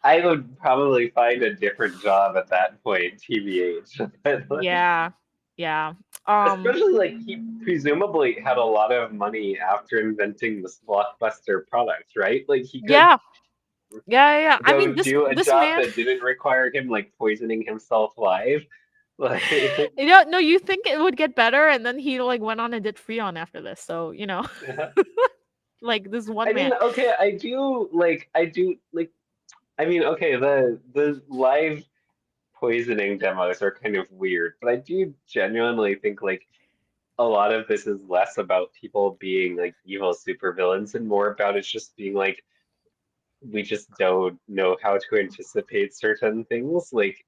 I would probably find a different job at that point, TBH. But like, Yeah, yeah, um, especially like he presumably had a lot of money after inventing this blockbuster product, right? Like he could yeah, yeah. I go mean, this do a this job man. that didn't require him like poisoning himself live. Like, No, you think it would get better, and then he like went on and did Freon after this. So like this I one mean, man. okay, I mean, okay, the live poisoning demos are kind of weird, but I do genuinely think like a lot of this is less about people being like evil supervillains and more about it's just being like we just don't know how to anticipate certain things. Like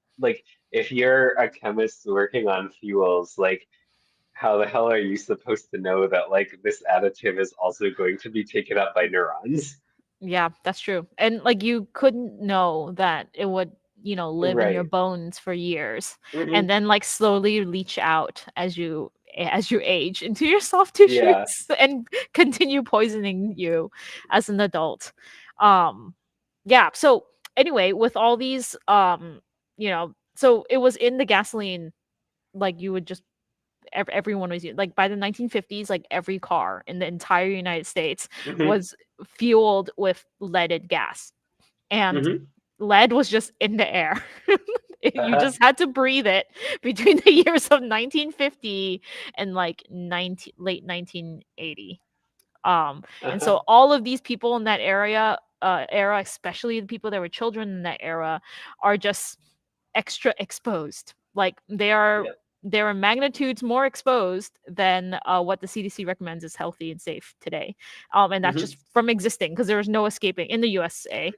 if you're a chemist working on fuels, like how the hell are you supposed to know that like this additive is also going to be taken up by neurons? Yeah, that's true. And like you couldn't know that it would, live in your Right. bones for years, and Hmm. then like slowly leach out as you age into your soft Yeah. tissues and continue poisoning you as an adult. Um yeah, so anyway, with all these so it was in the gasoline, like you would just everyone was like by the 1950s, like every car in the entire United States Hmm. was fueled with leaded gas, and Hmm. lead was just in the air. You Uh-huh. just had to breathe it between the years of 1950 and like 19 late 1980. And Uh-huh. so all of these people in that era, especially the people that were children in that era, are just extra exposed. Like Yeah. they are magnitudes more exposed than what the CDC recommends is healthy and safe today. And that's Hmm. just from existing, because there was no escaping in the USA.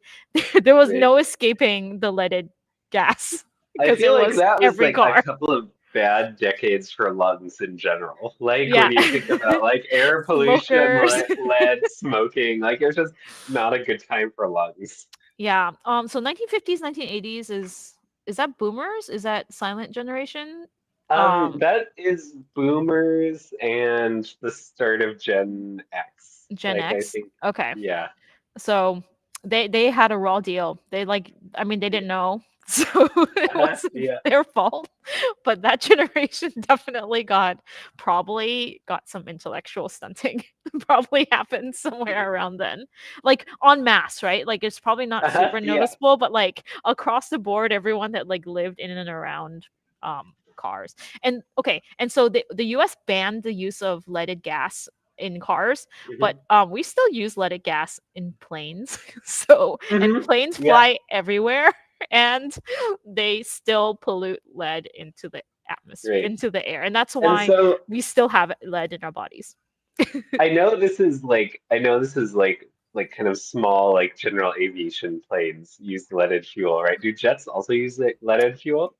There was Right. no escaping the leaded gas I because feel it like was that was every like a car. couple of bad decades for lungs in general. Like Yeah. when you think about like air pollution, Smokers. lead, smoking, like it was just not a good time for lungs. Yeah. So 1950s, 1980s is that boomers? Is that silent generation? Um, That is boomers and the start of Gen X. Gen Like I X. think, Okay. yeah. So they had a raw deal. They like, I mean, they Yeah. didn't know. So it Uh-huh. wasn't Yeah. their fault. But that generation definitely probably got some intellectual stunting. Probably happened somewhere around then. Like en masse, right? Like it's probably not Uh-huh. super Yeah. noticeable, but like across the board, everyone that like lived in and around cars. And okay, and so the US banned the use of leaded gas in cars, but Hmm. we still use leaded gas in planes. So, and Hmm. planes Yeah, fly everywhere, and they still pollute lead into the atmosphere, right. into the air, and that's And why so we still have lead in our bodies. I know this is like kind of small like general aviation planes use leaded fuel, right? Do jets also use leaded fuel?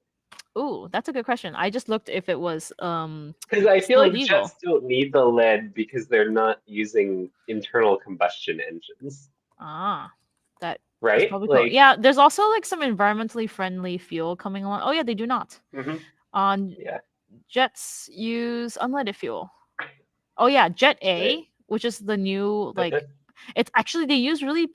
Ooh, that's a good question. I just looked if it was Because I feel still like legal. jets don't need the lead because they're not using internal combustion engines, Ah, that is right? probably cool. Like, Yeah, there's also like some environmentally friendly fuel coming along. Oh yeah, they do not. mhm, On yeah, jets use unleaded fuel. Oh yeah, Jet right. A, which is the new like it's actually they use really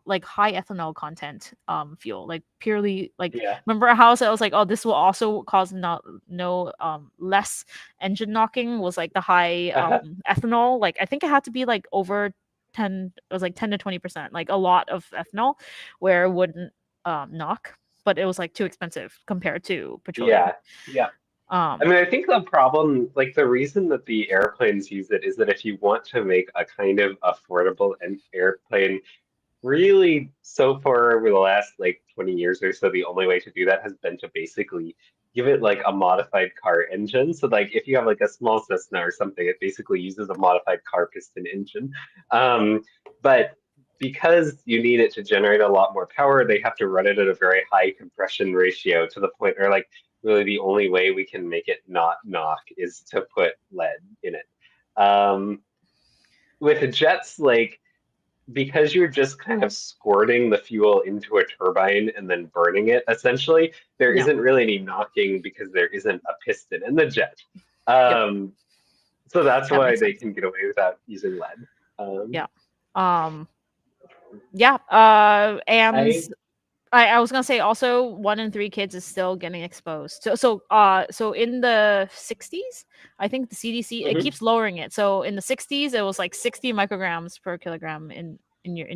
like high ethanol content fuel, like purely like Yeah. remember how I was like, oh, this will also cause not no less engine knocking was like the high Uh-huh. ethanol. Like I think it had to be like over 10, it was like 10 to 20%, like a lot of ethanol where it wouldn't knock, but it was like too expensive compared to petroleum. Yeah. Yeah. I Um mean, I think the problem, like the reason that the airplanes use it is that if you want to make a kind of affordable airplane, really, so far over the last like 20 years or so, the only way to do that has been to basically give it like a modified car engine. So like if you have like a small Cessna or something, it basically uses a modified car piston engine. But because you need it to generate a lot more power, they have to run it at a very high compression ratio to the point where like really the only way we can make it not knock is to put lead in it. Um, with jets, like because you're just kind of squirting the fuel into a turbine and then burning it, essentially, there yeah. isn't really any knocking because there isn't a piston in the jet. Yep. Um, so that's That why makes they sense. can get away without using lead. Yeah. Um yeah, and I I was gonna say also 1 in 3 kids is still getting exposed. So in the 60s, I think the CDC it mhm, keeps lowering it. So in the 60s, it was like 60 micrograms per kilogram in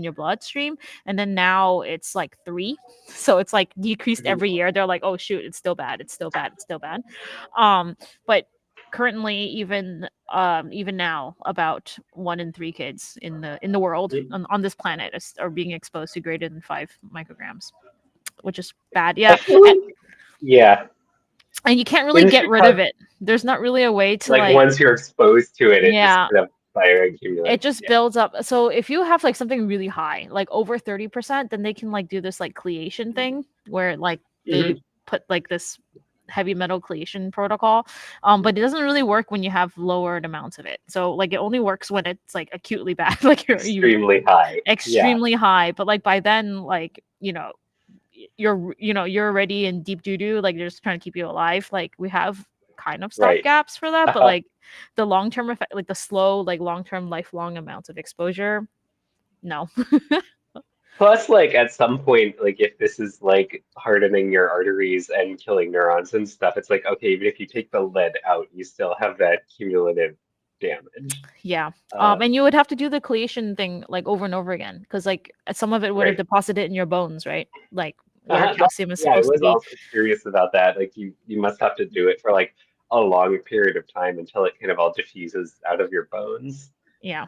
your bloodstream, and then now it's like 3. So it's like decreased mhm. every year. They're like, oh shoot, it's still bad. It's still bad. It's still bad. But currently even now about 1 in 3 kids in the world on this planet are being exposed to greater than 5 micrograms, which is bad. I Yeah. feel And, like, yeah, and you can't really in get rid of Chicago, it. There's not really a way to like like, once you're exposed to it, it just yeah, kind of fire it accumulates. just builds up. So if you have like something really high, like over 30%, then they can like do this like cleation thing where like Yeah. they put like this heavy metal cleation protocol. But it doesn't really work when you have lowered amounts of it. So like it only works when it's like acutely bad, like you Extremely high. Yeah, extremely high. But like by then, like, you're already in deep doo doo, like they're just trying to keep you alive. Like we have kind of right. stopgaps for that, but Uh, like the long term effect, like the slow, like long term, lifelong amounts of exposure, no. Plus, like at some point, like if this is like hardening your arteries and killing neurons and stuff, it's like okay, even if you take the lead out, you still have that cumulative damage. Yeah. Uh, And you would have to do the chelation thing like over and over again because like some of it would have right. deposited in your bones, right? Like where That, calcium is yeah, I supposed to was be. also curious about that. Like you must have to do it for like a long period of time until it kind of all diffuses out of your bones. Yeah.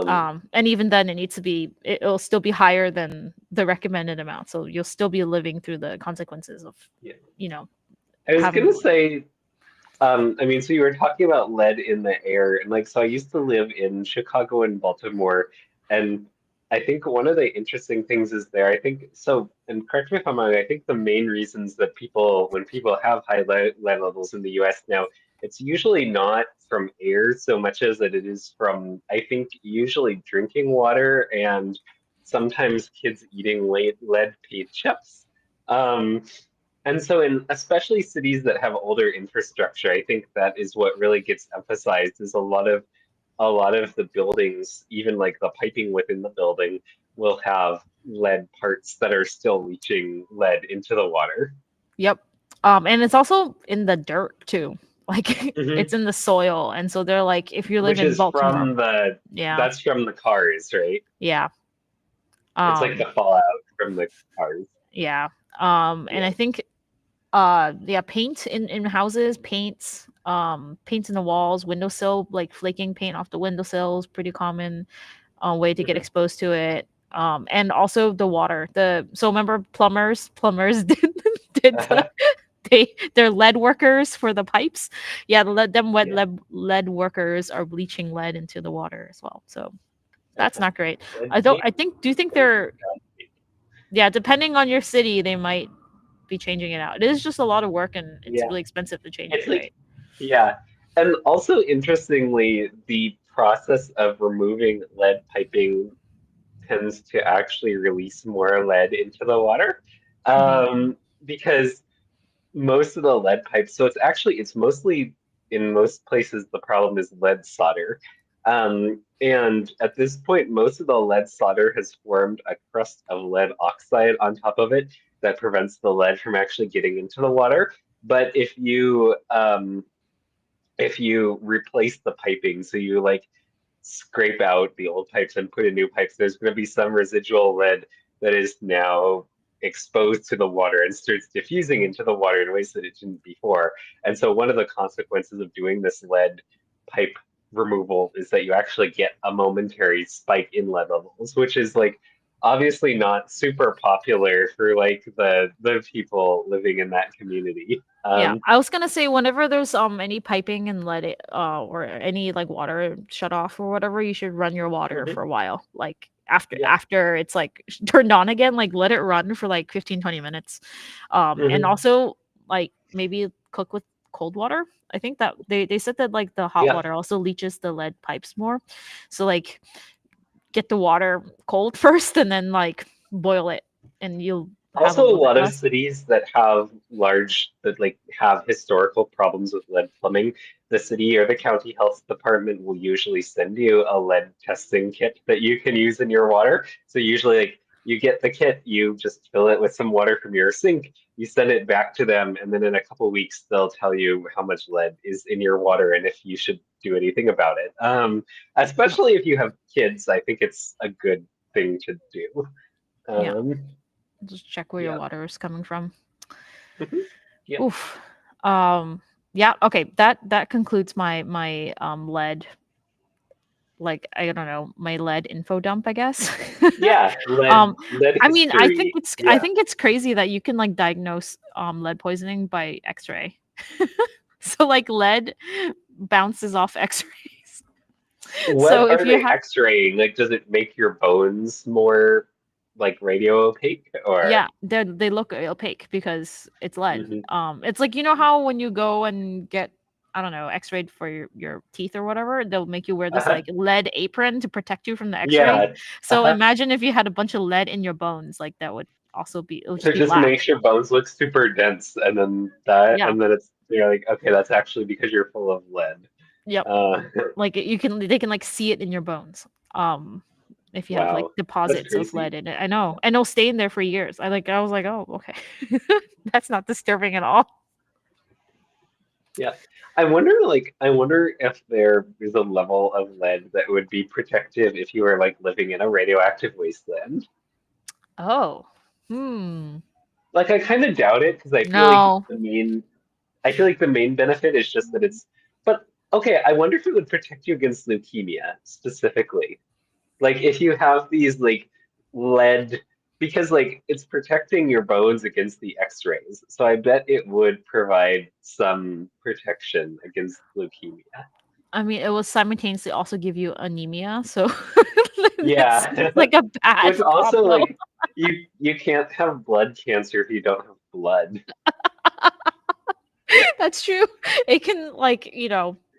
Um, And even then, it'll still be higher than the recommended amount. So you'll still be living through the consequences of, yeah. you know, I was having gonna more. say, I mean, so you were talking about lead in the air, and like, so I used to live in Chicago and Baltimore, and I think one of the interesting things is there, I think, so, and correct me if I'm wrong, I think the main reasons that when people have high lead levels in the US now, it's usually not from air so much as that it is from, I think, usually drinking water and sometimes kids eating lead paint chips. Um, and so in especially cities that have older infrastructure, I think that is what really gets emphasized is a lot of the buildings, even like the piping within the building, will have lead parts that are still leaching lead into the water. Yep. And it's also in the dirt too. Like Hmm. it's in the soil. And so they're like, if you live Which in is Baltimore, yeah, that's from the cars, right? yeah, It's like um, the fallout from the cars. yeah. And Yeah. I think yeah, paint in houses, paints, paints in the walls, windowsill, like flaking paint off the windowsills, pretty common way to get Mhm. exposed to it. And also the water. So remember plumbers did the, they're lead workers for the pipes. Yeah, the lead, them Yeah. lead workers are bleaching lead into the water as well. So that's not great. Lead I don't. paint. I think. Do you think Lead they're? Yeah, depending on your city, they might be changing it out. It is just a lot of work and it's Yeah. really expensive to change It's it, like, right? yeah. And also, interestingly, the process of removing lead piping tends to actually release more lead into the water. Hmm. Because most of the lead pipes, so it's mostly in most places the problem is lead solder. And at this point, most of the lead solder has formed a crust of lead oxide on top of it that prevents the lead from actually getting into the water. But if you replace the piping, so you like scrape out the old pipes and put in new pipes, there's going to be some residual lead that is now exposed to the water and starts diffusing into the water in ways that it didn't before. And so one of the consequences of doing this lead pipe removal is that you actually get a momentary spike in lead levels, which is like obviously not super popular for like the people living in that community. Yeah, I was gonna say whenever there's any piping and let it or any like water shut off or whatever, you should run your water Mhm. for a while. Like after Yeah. after it's like turned on again, like let it run for like 15-20 minutes. And Mhm. also like maybe cook with cold water. I think that they said that like the hot Yeah. water also leaches the lead pipes more. So like get the water cold first and then like boil it and you'll have a Also, a little bit lot of less. cities that like have historical problems with lead plumbing, the city or the county health department will usually send you a lead testing kit that you can use in your water. So usually, like you get the kit, you just fill it with some water from your sink, you send it back to them, and then in a couple weeks they'll tell you how much lead is in your water and if you should do anything about it. Yeah. Especially if you have kids, I think it's a good thing to do. Yeah. Um, Just check where your yeah. water is coming from. Mhm. Yeah. Oof. Yeah, okay. That concludes my lead, like I don't know, my lead info dump, I guess. Yeah, um lead I mean, history. I Yeah. think it's crazy that you can like diagnose lead poisoning by x-ray. So like lead bounces off x-rays. So What if are you they have, X-raying? Like, does it make your bones more like radio opaque or? yeah, they look opaque because it's lead. Mhm. It's like you know how when you go and get, I don't know, X-rayed for your teeth or whatever, they'll make you wear this Uh-huh. like lead apron to protect you from the X-ray. Yeah. So Uh-huh. imagine if you had a bunch of lead in your bones, like that would also be, it would So just it be just black. makes your bones look super dense, and then that, Yeah. and then it's you're like, okay, that's actually because you're full of lead. Yep. Uh, Like you can, they can like see it in your bones. If you have like wow, that's deposits of lead crazy. in it. I know. And it'll stay in there for years. I was like, oh, okay. That's not disturbing at all. Yeah. I wonder if there is a level of lead that would be protective if you were like living in a radioactive wasteland. Oh. Hmm. Like I kind of doubt it because No. I feel like the main benefit is just that it's but okay, I wonder if it would protect you against leukemia specifically. Like if you have these like lead because like it's protecting your bones against the X-rays. So I bet it would provide some protection against leukemia. I mean, it will simultaneously also give you anemia, so that's Yeah. like a bad Which also combo. like you can't have blood cancer if you don't have blood. That's true. It can like,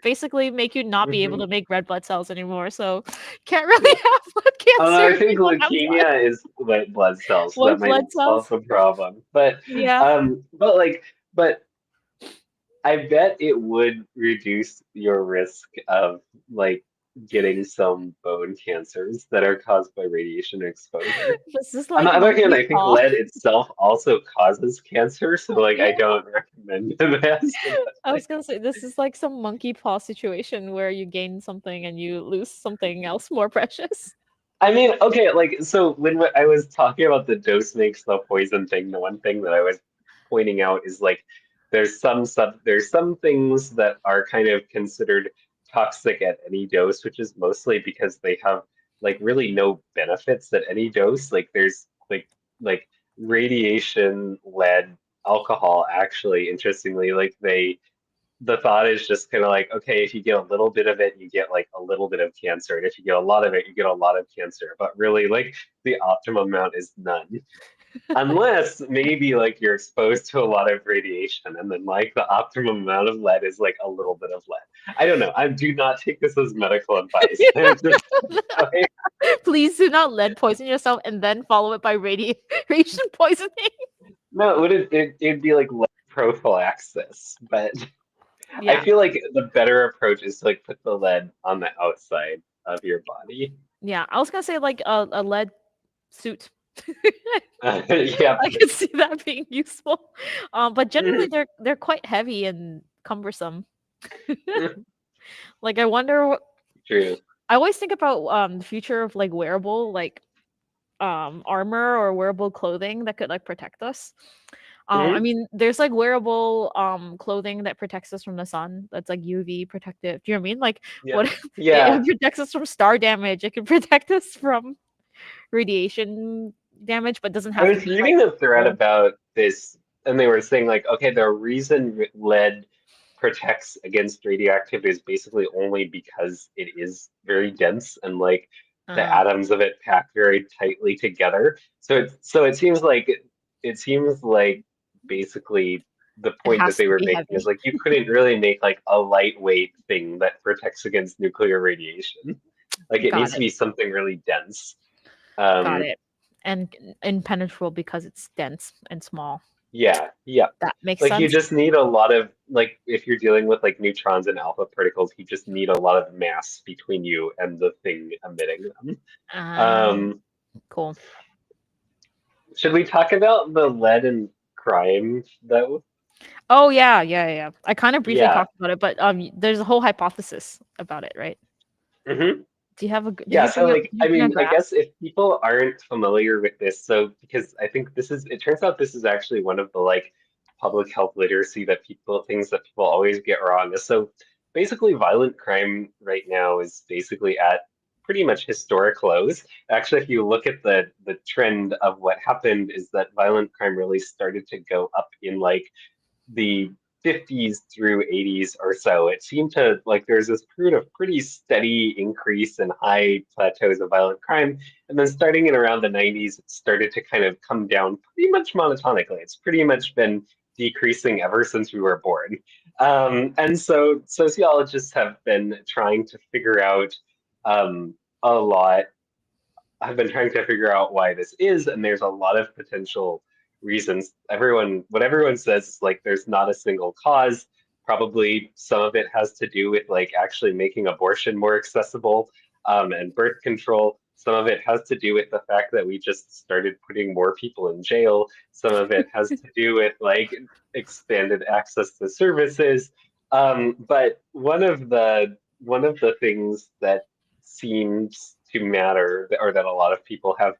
basically make you not be able Mhm. to make red blood cells anymore. So can't really Yeah. have blood cancer I if you think don't have blood. leukemia is white blood cells, so that White might blood solve cells? the problem. Yeah. But I bet it would reduce your risk of like getting some bone cancers that are caused by radiation exposure. This is On like the other hand, monkey I think paw. lead itself also causes cancer, so like Yeah. I don't recommend this. I was gonna say this is like some monkey paw situation where you gain something and you lose something else more precious. I mean, okay, like so when I was talking about the dose makes the poison thing, the one thing that I was pointing out is like there's some things that are kind of considered toxic at any dose, which is mostly because they have like really no benefits at any dose. Like there's like radiation, lead, alcohol, actually, interestingly, like the thought is just kind of like, okay, if you get a little bit of it, you get like a little bit of cancer. And if you get a lot of it, you get a lot of cancer. But really, like the optimum amount is none. Unless maybe like you're exposed to a lot of radiation and then like the optimum amount of lead is like a little bit of lead. I don't know. I do not take this as medical advice. I'm just telling. Please do not lead poison yourself and then follow it by radiation poisoning. No, it'd be like lead prophylaxis, but I Yeah, feel like the better approach is to like put the lead on the outside of your body. yeah. I was gonna say like a lead suit. Yeah. I can see that being useful. But generally they're quite heavy and cumbersome. Like I wonder True. I always think about the future of like wearable like armor or wearable clothing that could like protect us. I Mhm. mean, there's like wearable clothing that protects us from the sun. That's like UV protective. Do you know what I mean? Like Yeah. what if Yeah. it protects us from star damage? It can protect us from radiation damage, but doesn't I have to was be like reading a thread full. about this, and they were saying like, okay, the reason lead protects against radioactivity is basically only because it is very dense and like the Uh, atoms of it pack very tightly together. So it seems like it seems like basically the it point that has they to were be making is heavy. like you couldn't really make like a lightweight thing that protects against nuclear radiation. Like it Got needs to it. be something really dense. Got Um, it. And impenetrable because it's dense and small. Yeah, yeah. That makes Like you sense. just need a lot of like if you're dealing with like neutrons and alpha particles, you just need a lot of mass between you and the thing emitting them. Um, Um, cool. should we talk about the lead and crime though? Oh yeah, yeah, yeah. I kind of briefly Yeah. talked about it, but there's a whole hypothesis about it, right? hmm Do you have a? Did Yeah, you so bring up? like Did you I bring a mean, I graph? guess if people aren't familiar with this, so because I think this is it turns out this is actually one of the like public health literacy that people things that people always get wrong. So basically violent crime right now is basically at pretty much historic lows. Actually, if you look at the trend of what happened is that violent crime really started to go up in like the 50s through 80s or so, it seemed to like there's this period of pretty steady increase in high plateaus of violent crime. And then starting in around the 90s, it started to kind of come down pretty much monotonically. It's pretty much been decreasing ever since we were born. And so sociologists have been trying to figure out a lot I've been trying to figure out why this is, and there's a lot of potential reasons. What everyone says is like there's not a single cause. Probably some of it has to do with like actually making abortion more accessible, and birth control. Some of it has to do with the fact that we just started putting more people in jail. Some of it has to do with like expanded access to services. But one of the things that seems to matter, or that a lot of people have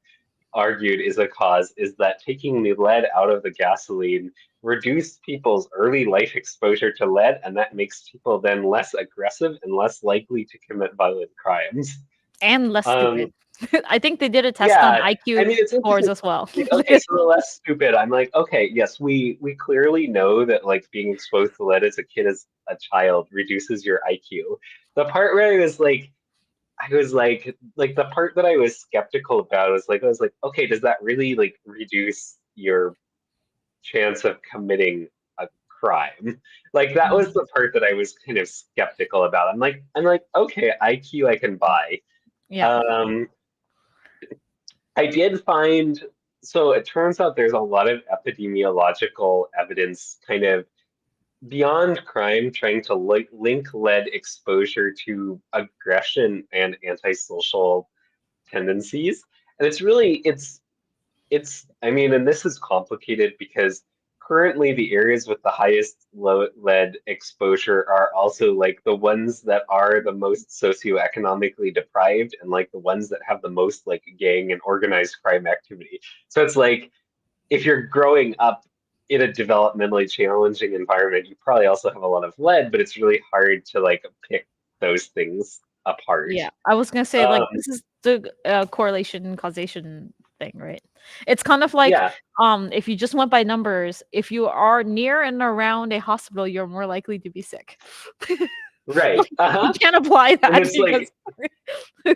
argued is a cause, is that taking the lead out of the gasoline reduced people's early life exposure to lead, and that makes people then less aggressive and less likely to commit violent crimes. And less stupid. Um, I think they did a test on yeah, IQ I mean it's scores interesting. as well. Like, okay, so the less stupid. I'm like, okay, yes, we clearly know that like being exposed to lead as a kid, as a child, reduces your IQ. The part where I was like the part that I was skeptical about was like I was like, okay, does that really like reduce your chance of committing a crime? Like that was Mm, the part that I was kind of skeptical about. I'm like, okay, IQ I can buy. yeah. Um, I did find so it turns out there's a lot of epidemiological evidence kind of beyond crime trying to link lead exposure to aggression and antisocial tendencies. And it's I mean, and this is complicated because currently the areas with the highest low lead exposure are also like the ones that are the most socioeconomically deprived and like the ones that have the most like gang and organized crime activity. So it's like if you're growing up in a developmentally challenging environment, you probably also have a lot of lead, but it's really hard to like pick those things apart. Yeah, I was gonna say like Um, this is the correlation causation thing, right? It's kind of like yeah, if you just went by numbers, if you are near and around a hospital, you're more likely to be sick. right. Like, you Uh-huh. can't apply And that it's because like,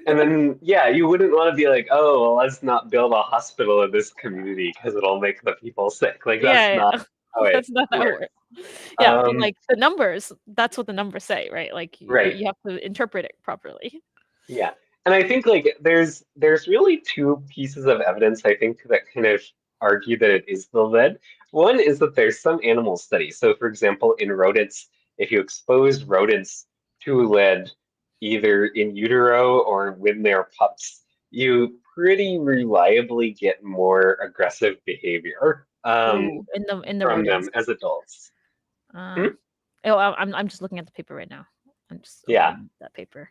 and then yeah, you wouldn't want to be like, oh, well, let's not build a hospital in this community because it'll make the people sick. Like that's yeah, not yeah. how it That's not how it works. works. Yeah, but Um, like the numbers, that's what the numbers say, right? Like right. you have to interpret it properly. Yeah. And I think like there's really two pieces of evidence I think that kind of argue that it is the lead. One is that there's some animal studies. So for example, in rodents, if you expose rodents to lead either in utero or when they're pups, you pretty reliably get more aggressive behavior Ooh, in the from them rodents. as adults. Uh, Hmm? oh, I'm just looking at the paper right now. I'm just Yeah. opening that paper.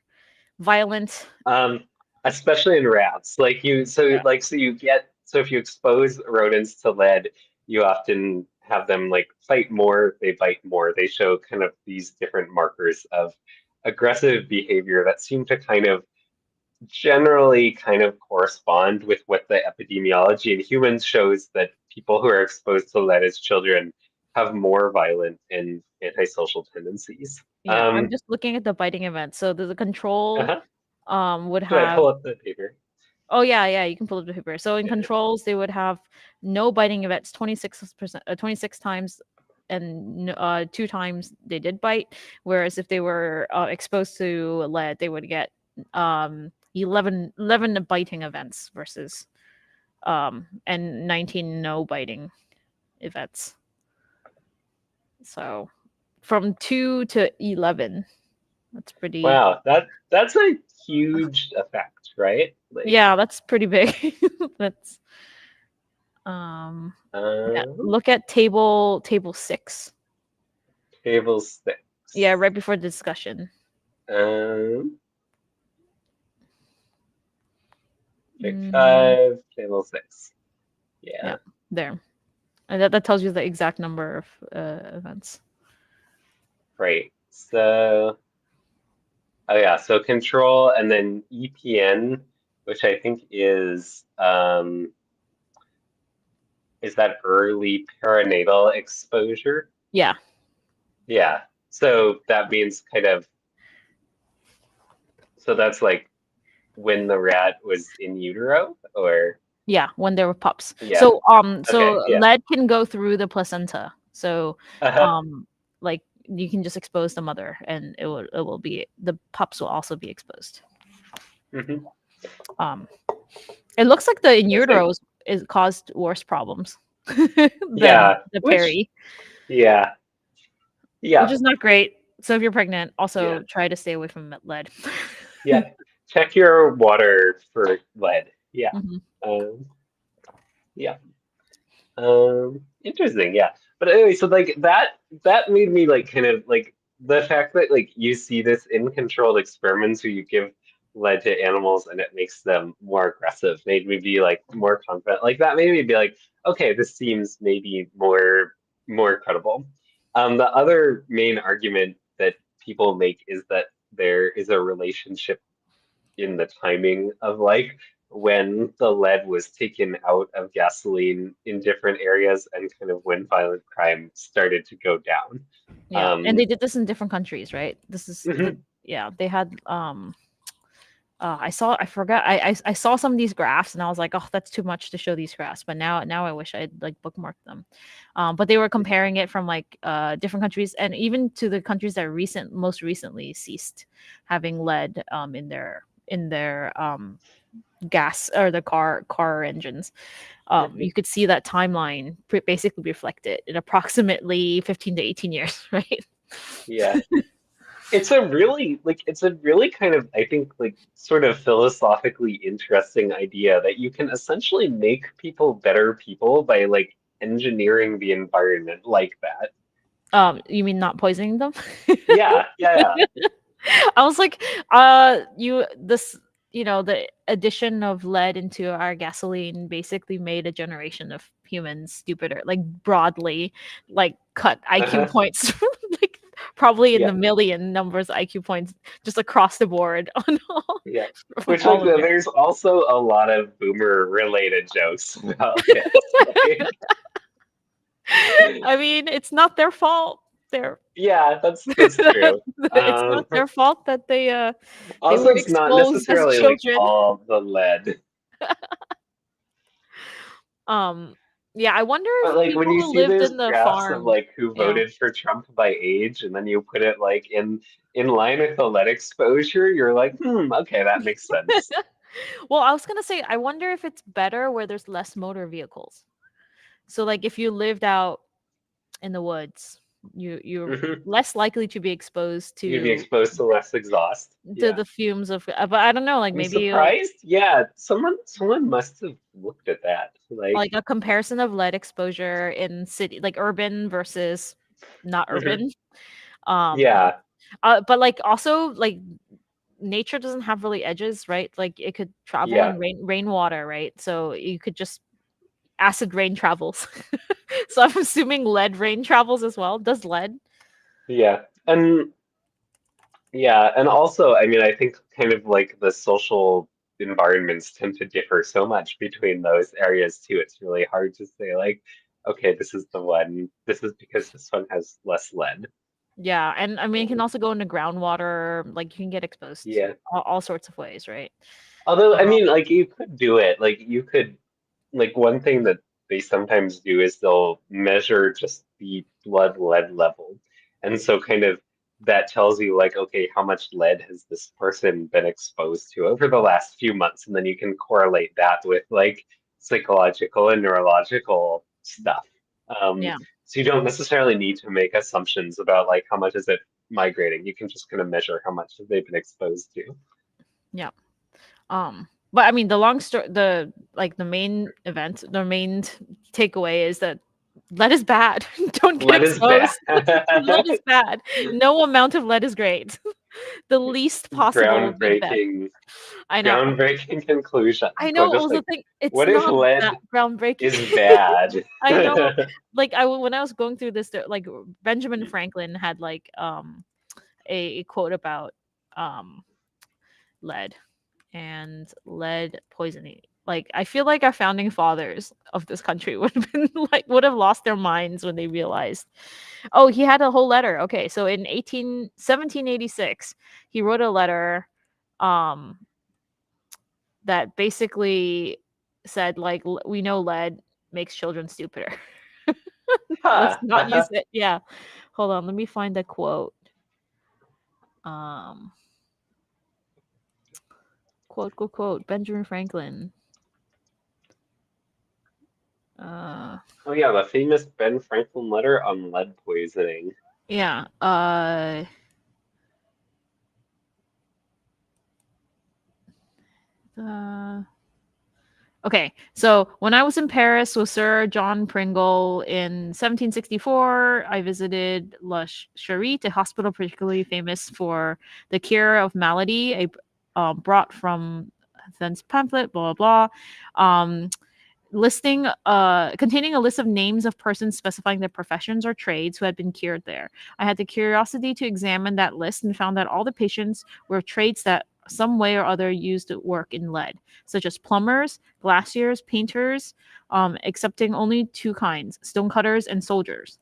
Violent. Um, Especially in rats. Like you, so Yeah. like so you get so if you expose rodents to lead, you often have them like fight more, they bite more. They show kind of these different markers of aggressive behavior that seem to kind of generally kind of correspond with what the epidemiology in humans shows that people who are exposed to lead as children have more violent and antisocial tendencies. Yeah, I'm just looking at the biting event. So the control Uh-huh. would Should I have pull up the paper? oh yeah, yeah, you can pull up the paper. So in Yeah. controls they would have no biting events 26%, 26 times and 2 times they did bite, whereas if they were exposed to lead they would get 11 biting events versus and 19 no biting events. So from 2 to 11. That's pretty Wow, that's a huge effect, right? Like, yeah, that's pretty big. That's um yeah, um, look at table 6. table Yeah, six. right before the discussion. Um, Pick Mm, five, table six. yeah, Yeah, there. And that tells you the exact number of events. right. So, oh yeah, so control and then EPN, which I think is that early perinatal exposure? Yeah. Yeah. So that means kind of, so that's like when the rat was in utero, or Yeah, when they were pups. yeah. So Okay, yeah. lead can go through the placenta. So Uh-huh. um like you can just expose the mother and it will be the pups will also be exposed. Hmm. Um it looks like the in Interesting. utero is caused worse problems than Yeah, the which, peri, yeah, which yeah, is not great. So if you're pregnant, yeah, also try to stay away from lead. yeah. Check your water for lead. Yeah. Mhm. Um, yeah. Interesting. Yeah. But anyway, so like that made me like kind of like the fact that like you see this in controlled experiments where you give lead to animals and it makes them more aggressive made me be like more confident. Like that made me be like, okay, this seems maybe more credible. The other main argument that people make is that there is a relationship in the timing of like when the lead was taken out of gasoline in different areas and kind of when violent crime started to go down. Yeah, and Um, they did this in different countries, right? This is the mhm, yeah, they had I forgot I saw some of these graphs and I was like, oh, that's too much to show these graphs. But now I wish I'd like bookmarked them. But they were comparing it from like different countries and even to the countries that most recently ceased having lead in their gas or the car engines. mhm. You could see that timeline basically reflected in approximately 15 to 18 years, right? Yeah. It's a really kind of I think like sort of philosophically interesting idea that you can essentially make people better people by like engineering the environment like that. You mean not poisoning them? Yeah, yeah, I was like, you this the addition of lead into our gasoline basically made a generation of humans stupider, like broadly, like cut IQ Uh-huh. points, like probably in the Yeah, million numbers IQ points just across the board on all, yeah. from Which like all of it. there's also a lot of boomer related jokes about this. Like, I mean, it's not their fault. They're yeah, that's true. it's not their fault that they Also, were it's not exposed as necessarily like children. all the lead, Um, yeah, I wonder but if like when people you who see lived those in the graphs of farm, like who yeah. voted for Trump by age, and then you put it like in line with the lead exposure, you're like, okay, that makes sense. Well, I was gonna say, I wonder if it's better where there's less motor vehicles. So, like, if you lived out in the woods, you're Hmm. less likely to be exposed You'd be to exposed to less exhaust. Yeah. the fumes of. But I don't know, like I'm maybe surprised. Yeah, someone must have looked at that. Like, like a comparison of lead exposure in city, like urban versus not mhm. urban. Um, Yeah, but like also like nature doesn't have really edges, right? Like it could travel yeah, in rainwater, right? So you could just acid rain travels. So I'm assuming lead rain travels as well. Does lead? yeah. And yeah, and also, I mean, I think kind of like the social environments tend to differ so much between those areas too. It's really hard to say like, okay, this is the one. This is because this one has less lead. Yeah, and I mean, it can Um, also go into groundwater. Like you can get exposed yeah. all sorts of ways, right? Although, I Um, mean, like you could do it. Like you could like one thing that they sometimes do is they'll measure just the blood lead level. And so kind of that tells you like, okay, how much lead has this person been exposed to over the last few months? And then you can correlate that with like psychological and neurological stuff. yeah, So you don't necessarily need to make assumptions about like how much is it migrating. You can just kind of measure how much have they been exposed to. yeah. But I mean, the long story, the main event, the main takeaway is that lead is bad. Don't get Lead is bad. exposed. Lead is bad. No amount of lead is great. The least possible would be best. Groundbreaking I know. groundbreaking conclusion. I We're know. just Also, like, thing, it's what if not that lead groundbreaking. is bad? I know. Like when I was going through this, like Benjamin Franklin had like a quote about um lead and lead poisoning. Like I feel like our founding fathers of this country would have been like would have lost their minds when they realized. Oh, he had a whole letter. Okay, so in 1786, he wrote a letter um that basically said like we know lead makes children stupider. Let's not use Huh. it. Yeah. Hold on, let me find the quote. Um quote Benjamin Franklin. Uh Oh yeah, the famous Ben Franklin letter on lead poisoning. yeah. Uh Okay, so when I was in Paris with Sir John Pringle in 1764, I visited La Charite, a hospital particularly famous for the cure of malady, brought from thence pamphlet, blah blah blah, listing containing a list of names of persons specifying their professions or trades who had been cured there. I had the curiosity to examine that list and found that all the patients were trades that some way or other used to work in lead, such as plumbers, glaziers, painters, excepting only two kinds, stonecutters and soldiers.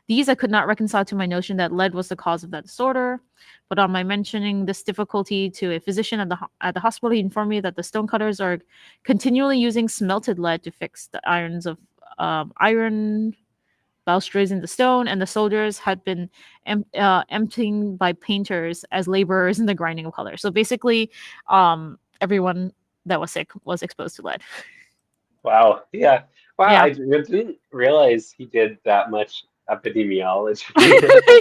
These I could not reconcile to my notion that lead was the cause of that disorder. But on my mentioning this difficulty to a physician at the hospital, he informed me that the stonecutters are continually using smelted lead to fix the irons of iron balustrades in the stone, and the soldiers had been emptying by painters as laborers in the grinding of color. So basically, everyone that was sick was exposed to lead. Wow. Yeah. Wow, Yeah. I didn't realize he did that much epidemiology.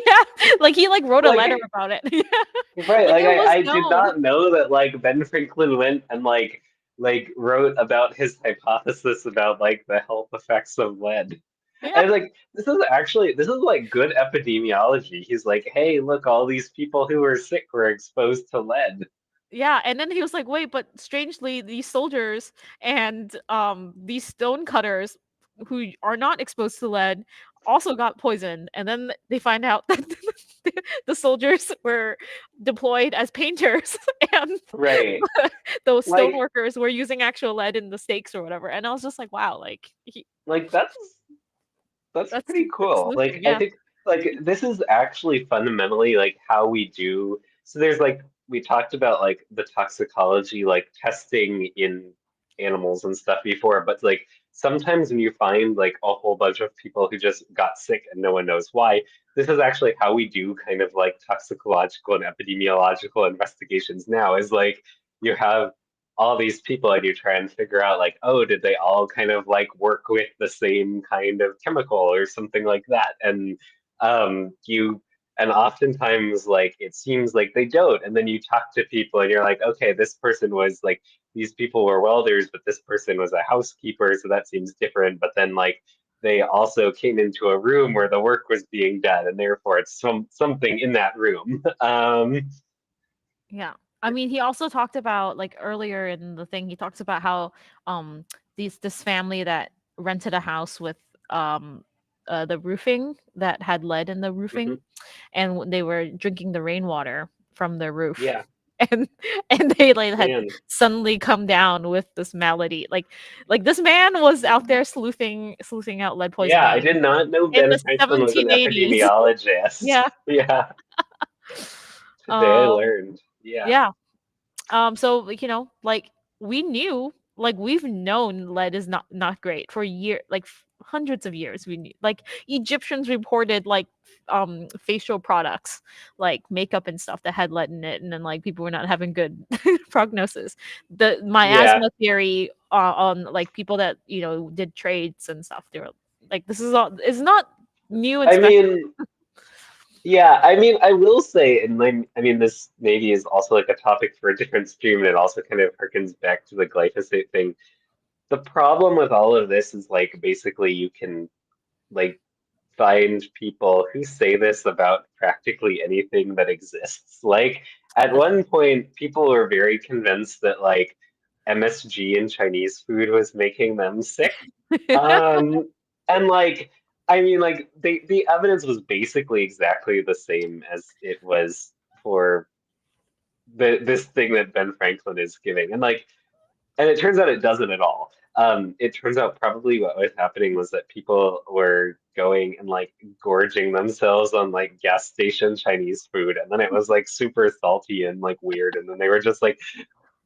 Yeah, like he like wrote a letter Like about it. Yeah, right, like like it was I did known. not know that like Ben Franklin went and like wrote about his hypothesis about like the health effects of lead. Yeah, And like this is like good epidemiology. He's like, hey, look, all these people who were sick were exposed to lead. Yeah, and then he was like, "Wait, but strangely, these soldiers and these stone cutters who are not exposed to lead also got poisoned." And then they find out that the soldiers were deployed as painters, and Right. those stone Like workers were using actual lead in the stakes or whatever. And I was just like, "Wow, like like that's pretty that's cool. sleuthing." Like I Yeah. think like this is actually fundamentally like how we do. So there's like we talked about like the toxicology, like testing in animals and stuff before, but like sometimes when you find like a whole bunch of people who just got sick and no one knows why, this is actually how we do kind of like toxicological and epidemiological investigations now, is like you have all these people and you try and figure out like, oh, did they all kind of like work with the same kind of chemical or something like that? And you and oftentimes like it seems like they don't. And then you talk to people and you're like, okay, this person was like these people were welders, but this person was a housekeeper, so that seems different. But then like they also came into a room where the work was being done, and therefore it's something in that room. Yeah. I mean, he also talked about like earlier in the thing, he talks about how um this family that rented a house with um the roofing that had lead in the roofing, Mhm. and they were drinking the rainwater from their roof. Yeah, And they like had man. suddenly come down with this malady. Like this man was out there sleuthing out lead Yeah, I poisoning did not know in Ben the Franklin was an 1780s. epidemiologist. Yeah. Yeah, today I Um learned. Yeah, yeah. So like, like we knew, like we've known lead is not great for like hundreds of years. We knew, like Egyptians reported like facial products, like makeup and stuff that had lead in it, and then like people were not having good prognosis. The yeah. miasma theory on like people that did trades and stuff. They were like, this is all is not new and I special. mean, yeah, I mean, I will say, and I mean, this maybe is also like a topic for a different stream, and it also kind of harkens back to the glyphosate thing. The problem with all of this is like basically you can like find people who say this about practically anything that exists. Like at one point, people were very convinced that like MSG in Chinese food was making them sick. Um, and like, I mean, like the evidence was basically exactly the same as it was for this thing that Ben Franklin is giving. And it turns out it doesn't at all. It turns out probably what was happening was that people were going and like gorging themselves on like gas station Chinese food, and then it was like super salty and like weird, and then they were just like,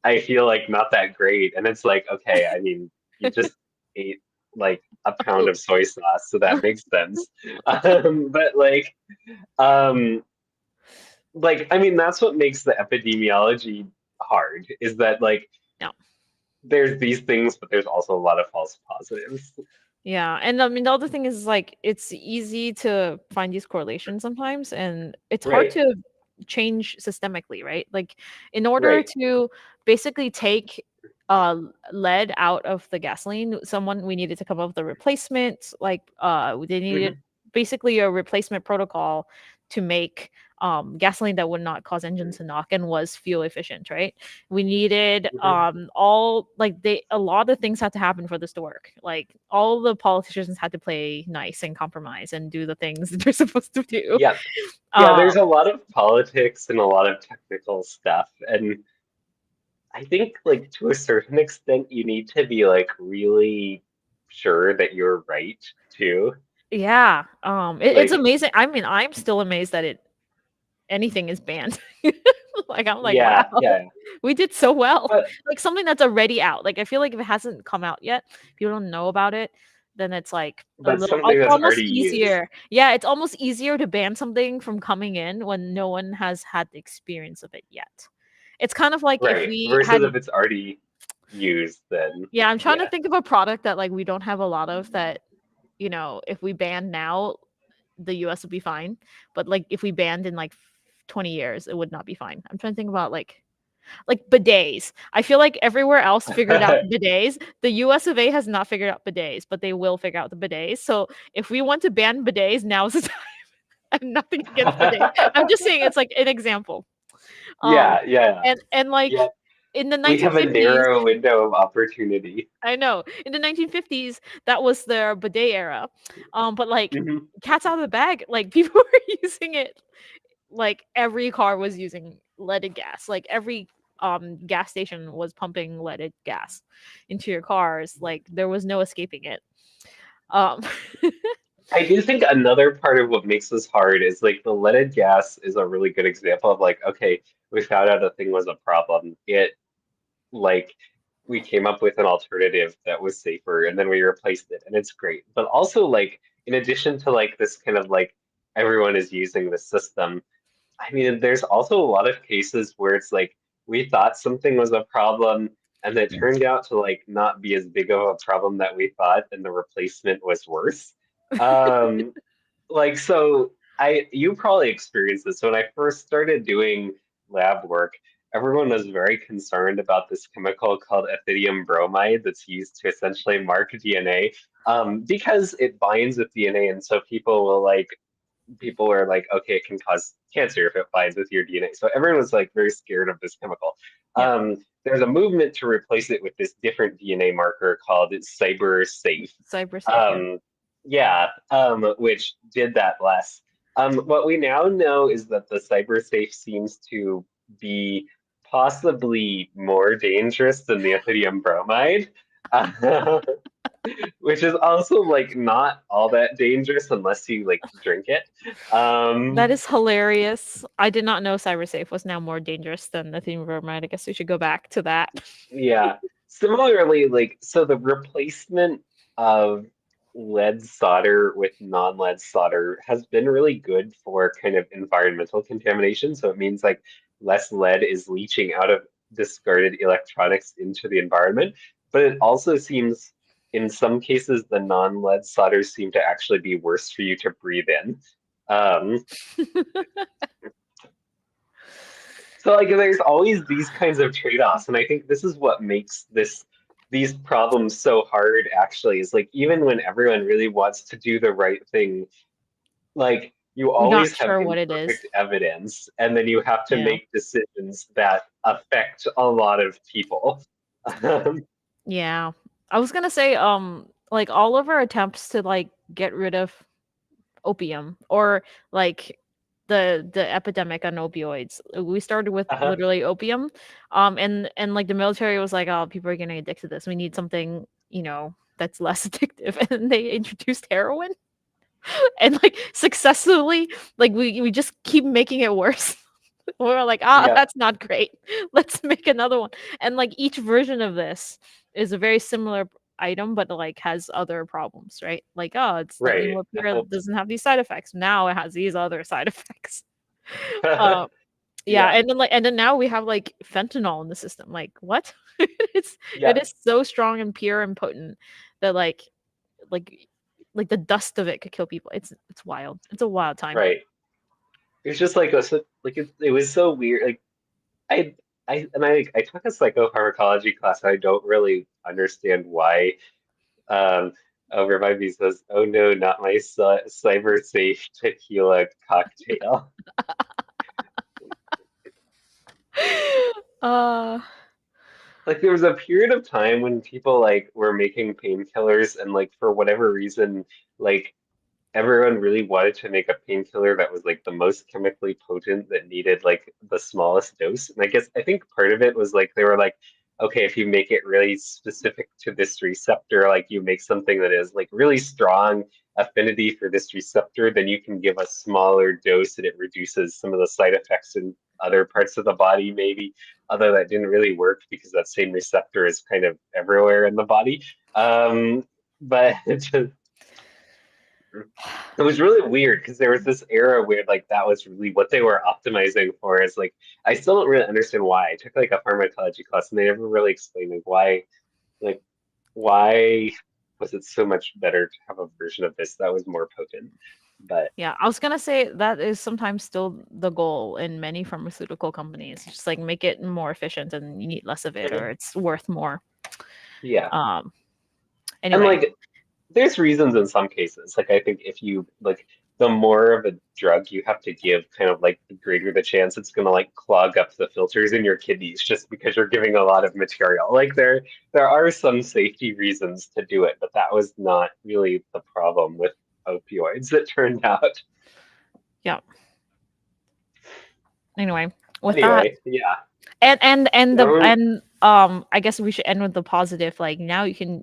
I feel like not that great. And it's like, okay, I mean, you just ate like a pound of soy sauce, so that makes sense. But um, like, I mean, that's what makes the epidemiology hard, is that like No. there's these things, but there's also a lot of false positives. Yeah, and I mean the other thing is like it's easy to find these correlations sometimes, and it's hard Right, to change systemically, right? Like in order right. to basically take lead out of the gasoline, we needed to come up with a replacement, like they needed Hmm. basically a replacement protocol to make gasoline that would not cause engines to knock and was fuel efficient, right? We needed Hmm. all like they a lot of things had to happen for this to work. Like all the politicians had to play nice and compromise and do the things that they're supposed to do. Yeah, yeah, um there's a lot of politics and a lot of technical stuff. And I think like to a certain extent, you need to be like really sure that you're right too. yeah, it's Like, amazing. I mean, I'm still amazed that anything is banned. Like I'm like, wow, yeah, yeah. we did so well. But Like something that's already out. Like I feel like if it hasn't come out yet, people don't know about it, then it's like a little something it's that's almost already used. easier. Yeah, it's almost easier to ban something from coming in when no one has had the experience of it yet. It's kind of like if Right. we Versus had if it's already used, then yeah, I'm trying to yeah. think of a product that like we don't have a lot of that, if we ban now, the US would be fine. But like if we banned in like 20 years, it would not be fine. I'm trying to think about like bidets. I feel like everywhere else figured out bidets. The US of A has not figured out bidets, but they will figure out the bidets. So if we want to ban bidets, now is the time. I have nothing against bidets. I'm just saying it's like an example. um Yeah, yeah, and yeah. like in the We have a 1950s, narrow window of opportunity. I know. In the 1950s, that was their bidet era. But like Hmm. cats out of the bag, like people were using it. Like every car was using leaded gas. Like every gas station was pumping leaded gas into your cars. Like there was no escaping it. Um I do think another part of what makes this hard is like the leaded gas is a really good example of like, okay, we found out a thing was a problem. It like we came up with an alternative that was safer and then we replaced it and it's great. But also like in addition to like this kind of like everyone is using the system, I mean, there's also a lot of cases where it's like we thought something was a problem and it turned out to like not be as big of a problem that we thought, and the replacement was worse. Um, like so you probably experienced this when I first started doing lab work. Everyone was very concerned about this chemical called ethidium bromide that's used to essentially mark DNA, because it binds with DNA, and so people are like, okay, it can cause cancer if it binds with your DNA. So everyone was like very scared of this chemical. yeah. There's a movement to replace it with this different DNA marker called cyber safe. Cyber safe, yeah. Um, yeah, which did that less. What we now know is that the cyber safe seems to be possibly more dangerous than the ethidium bromide. Which is also like not all that dangerous unless you like drink it. That Um, is hilarious. I did not know CyberSafe was now more dangerous than the theme bromide. I guess we should go back to that. yeah. Similarly, like so the replacement of lead solder with non-lead solder has been really good for kind of environmental contamination. So it means like less lead is leaching out of discarded electronics into the environment. But it also seems in some cases the non-lead solders seem to actually be worse for you to breathe in. Um, So like there's always these kinds of trade-offs, and I think this is what makes these problems so hard actually, is like even when everyone really wants to do the right thing, like you We're not always have sure what it is. imperfect evidence, and then you have to Yeah. make decisions that affect a lot of people. Yeah. I was gonna say, like all of our attempts to like get rid of opium or like the epidemic on opioids. We started with Uh-huh. literally opium. And like the military was like, oh, people are getting addicted to this. We need something, that's less addictive. And they introduced heroin and like successfully, like we just keep making it worse. We're like, ah, Yeah, that's not great. Let's make another one. And like each version of this is a very similar item, but like has other problems, right? Like, oh, it's slightly right. more pure, it doesn't have these side effects. Now it has these other side effects. Uh, yeah, Yeah, and then now we have like fentanyl in the system. Like, what? it's it yeah, is so strong and pure and potent that like like the dust of it could kill people. It's wild. It's a wild time. right. It's just like it was so weird. Like I I took a psychopharmacology class. I don't really understand why. Over my B says, "Oh no, not my cyber safe tequila cocktail." uh Like there was a period of time when people like were making painkillers, and like for whatever reason, like everyone really wanted to make a painkiller that was like the most chemically potent that needed like the smallest dose. And I think part of it was like they were like, okay, if you make it really specific to this receptor, like you make something that is like really strong affinity for this receptor, then you can give a smaller dose and it reduces some of the side effects in other parts of the body, maybe. Although that didn't really work because that same receptor is kind of everywhere in the body. But it was really weird because there was this era where like that was really what they were optimizing for. Is like I still don't really understand why. I took like a pharmacology class and they never really explained like why was it so much better to have a version of this that was more potent. But Yeah, I was gonna say that is sometimes still the goal in many pharmaceutical companies. Just like make it more efficient and you need less of it or it's worth more. yeah, Um and anyway. like there's reasons in some cases. Like I think if you like the more of a drug you have to give, kind of like the greater the chance it's going to like clog up the filters in your kidneys just because you're giving a lot of material. Like there are some safety reasons to do it, but that was not really the problem with opioids, it turned out. Yeah. Anyway, with that, Anyway, yeah. Don't I guess we should end with the positive. Like now you can,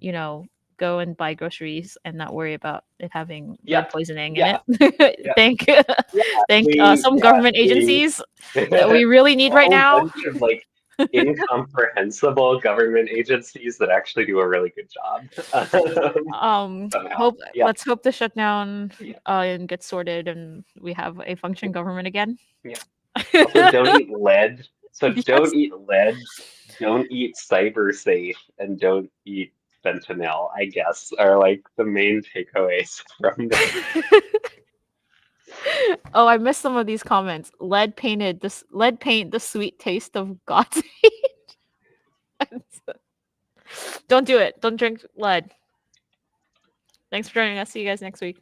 go and buy groceries and not worry about it having yeah, lead poisoning in yeah, it. yeah, Thank yeah. thank We some yeah, government we agencies that a we really need right whole now. bunch of like incomprehensible government agencies that actually do a really good job. Somehow. Hope Yeah. let's hope the shutdown Yeah. and gets sorted and we have a functioning government again. Yeah. Also, don't eat lead. So Yes. don't eat lead, don't eat cyber safe, and don't eat fentanyl, I guess, are like the main takeaways from this. Oh, I missed some of these comments. Lead paint the sweet taste of God's hate. Don't do it. Don't drink lead. Thanks for joining us. See you guys next week.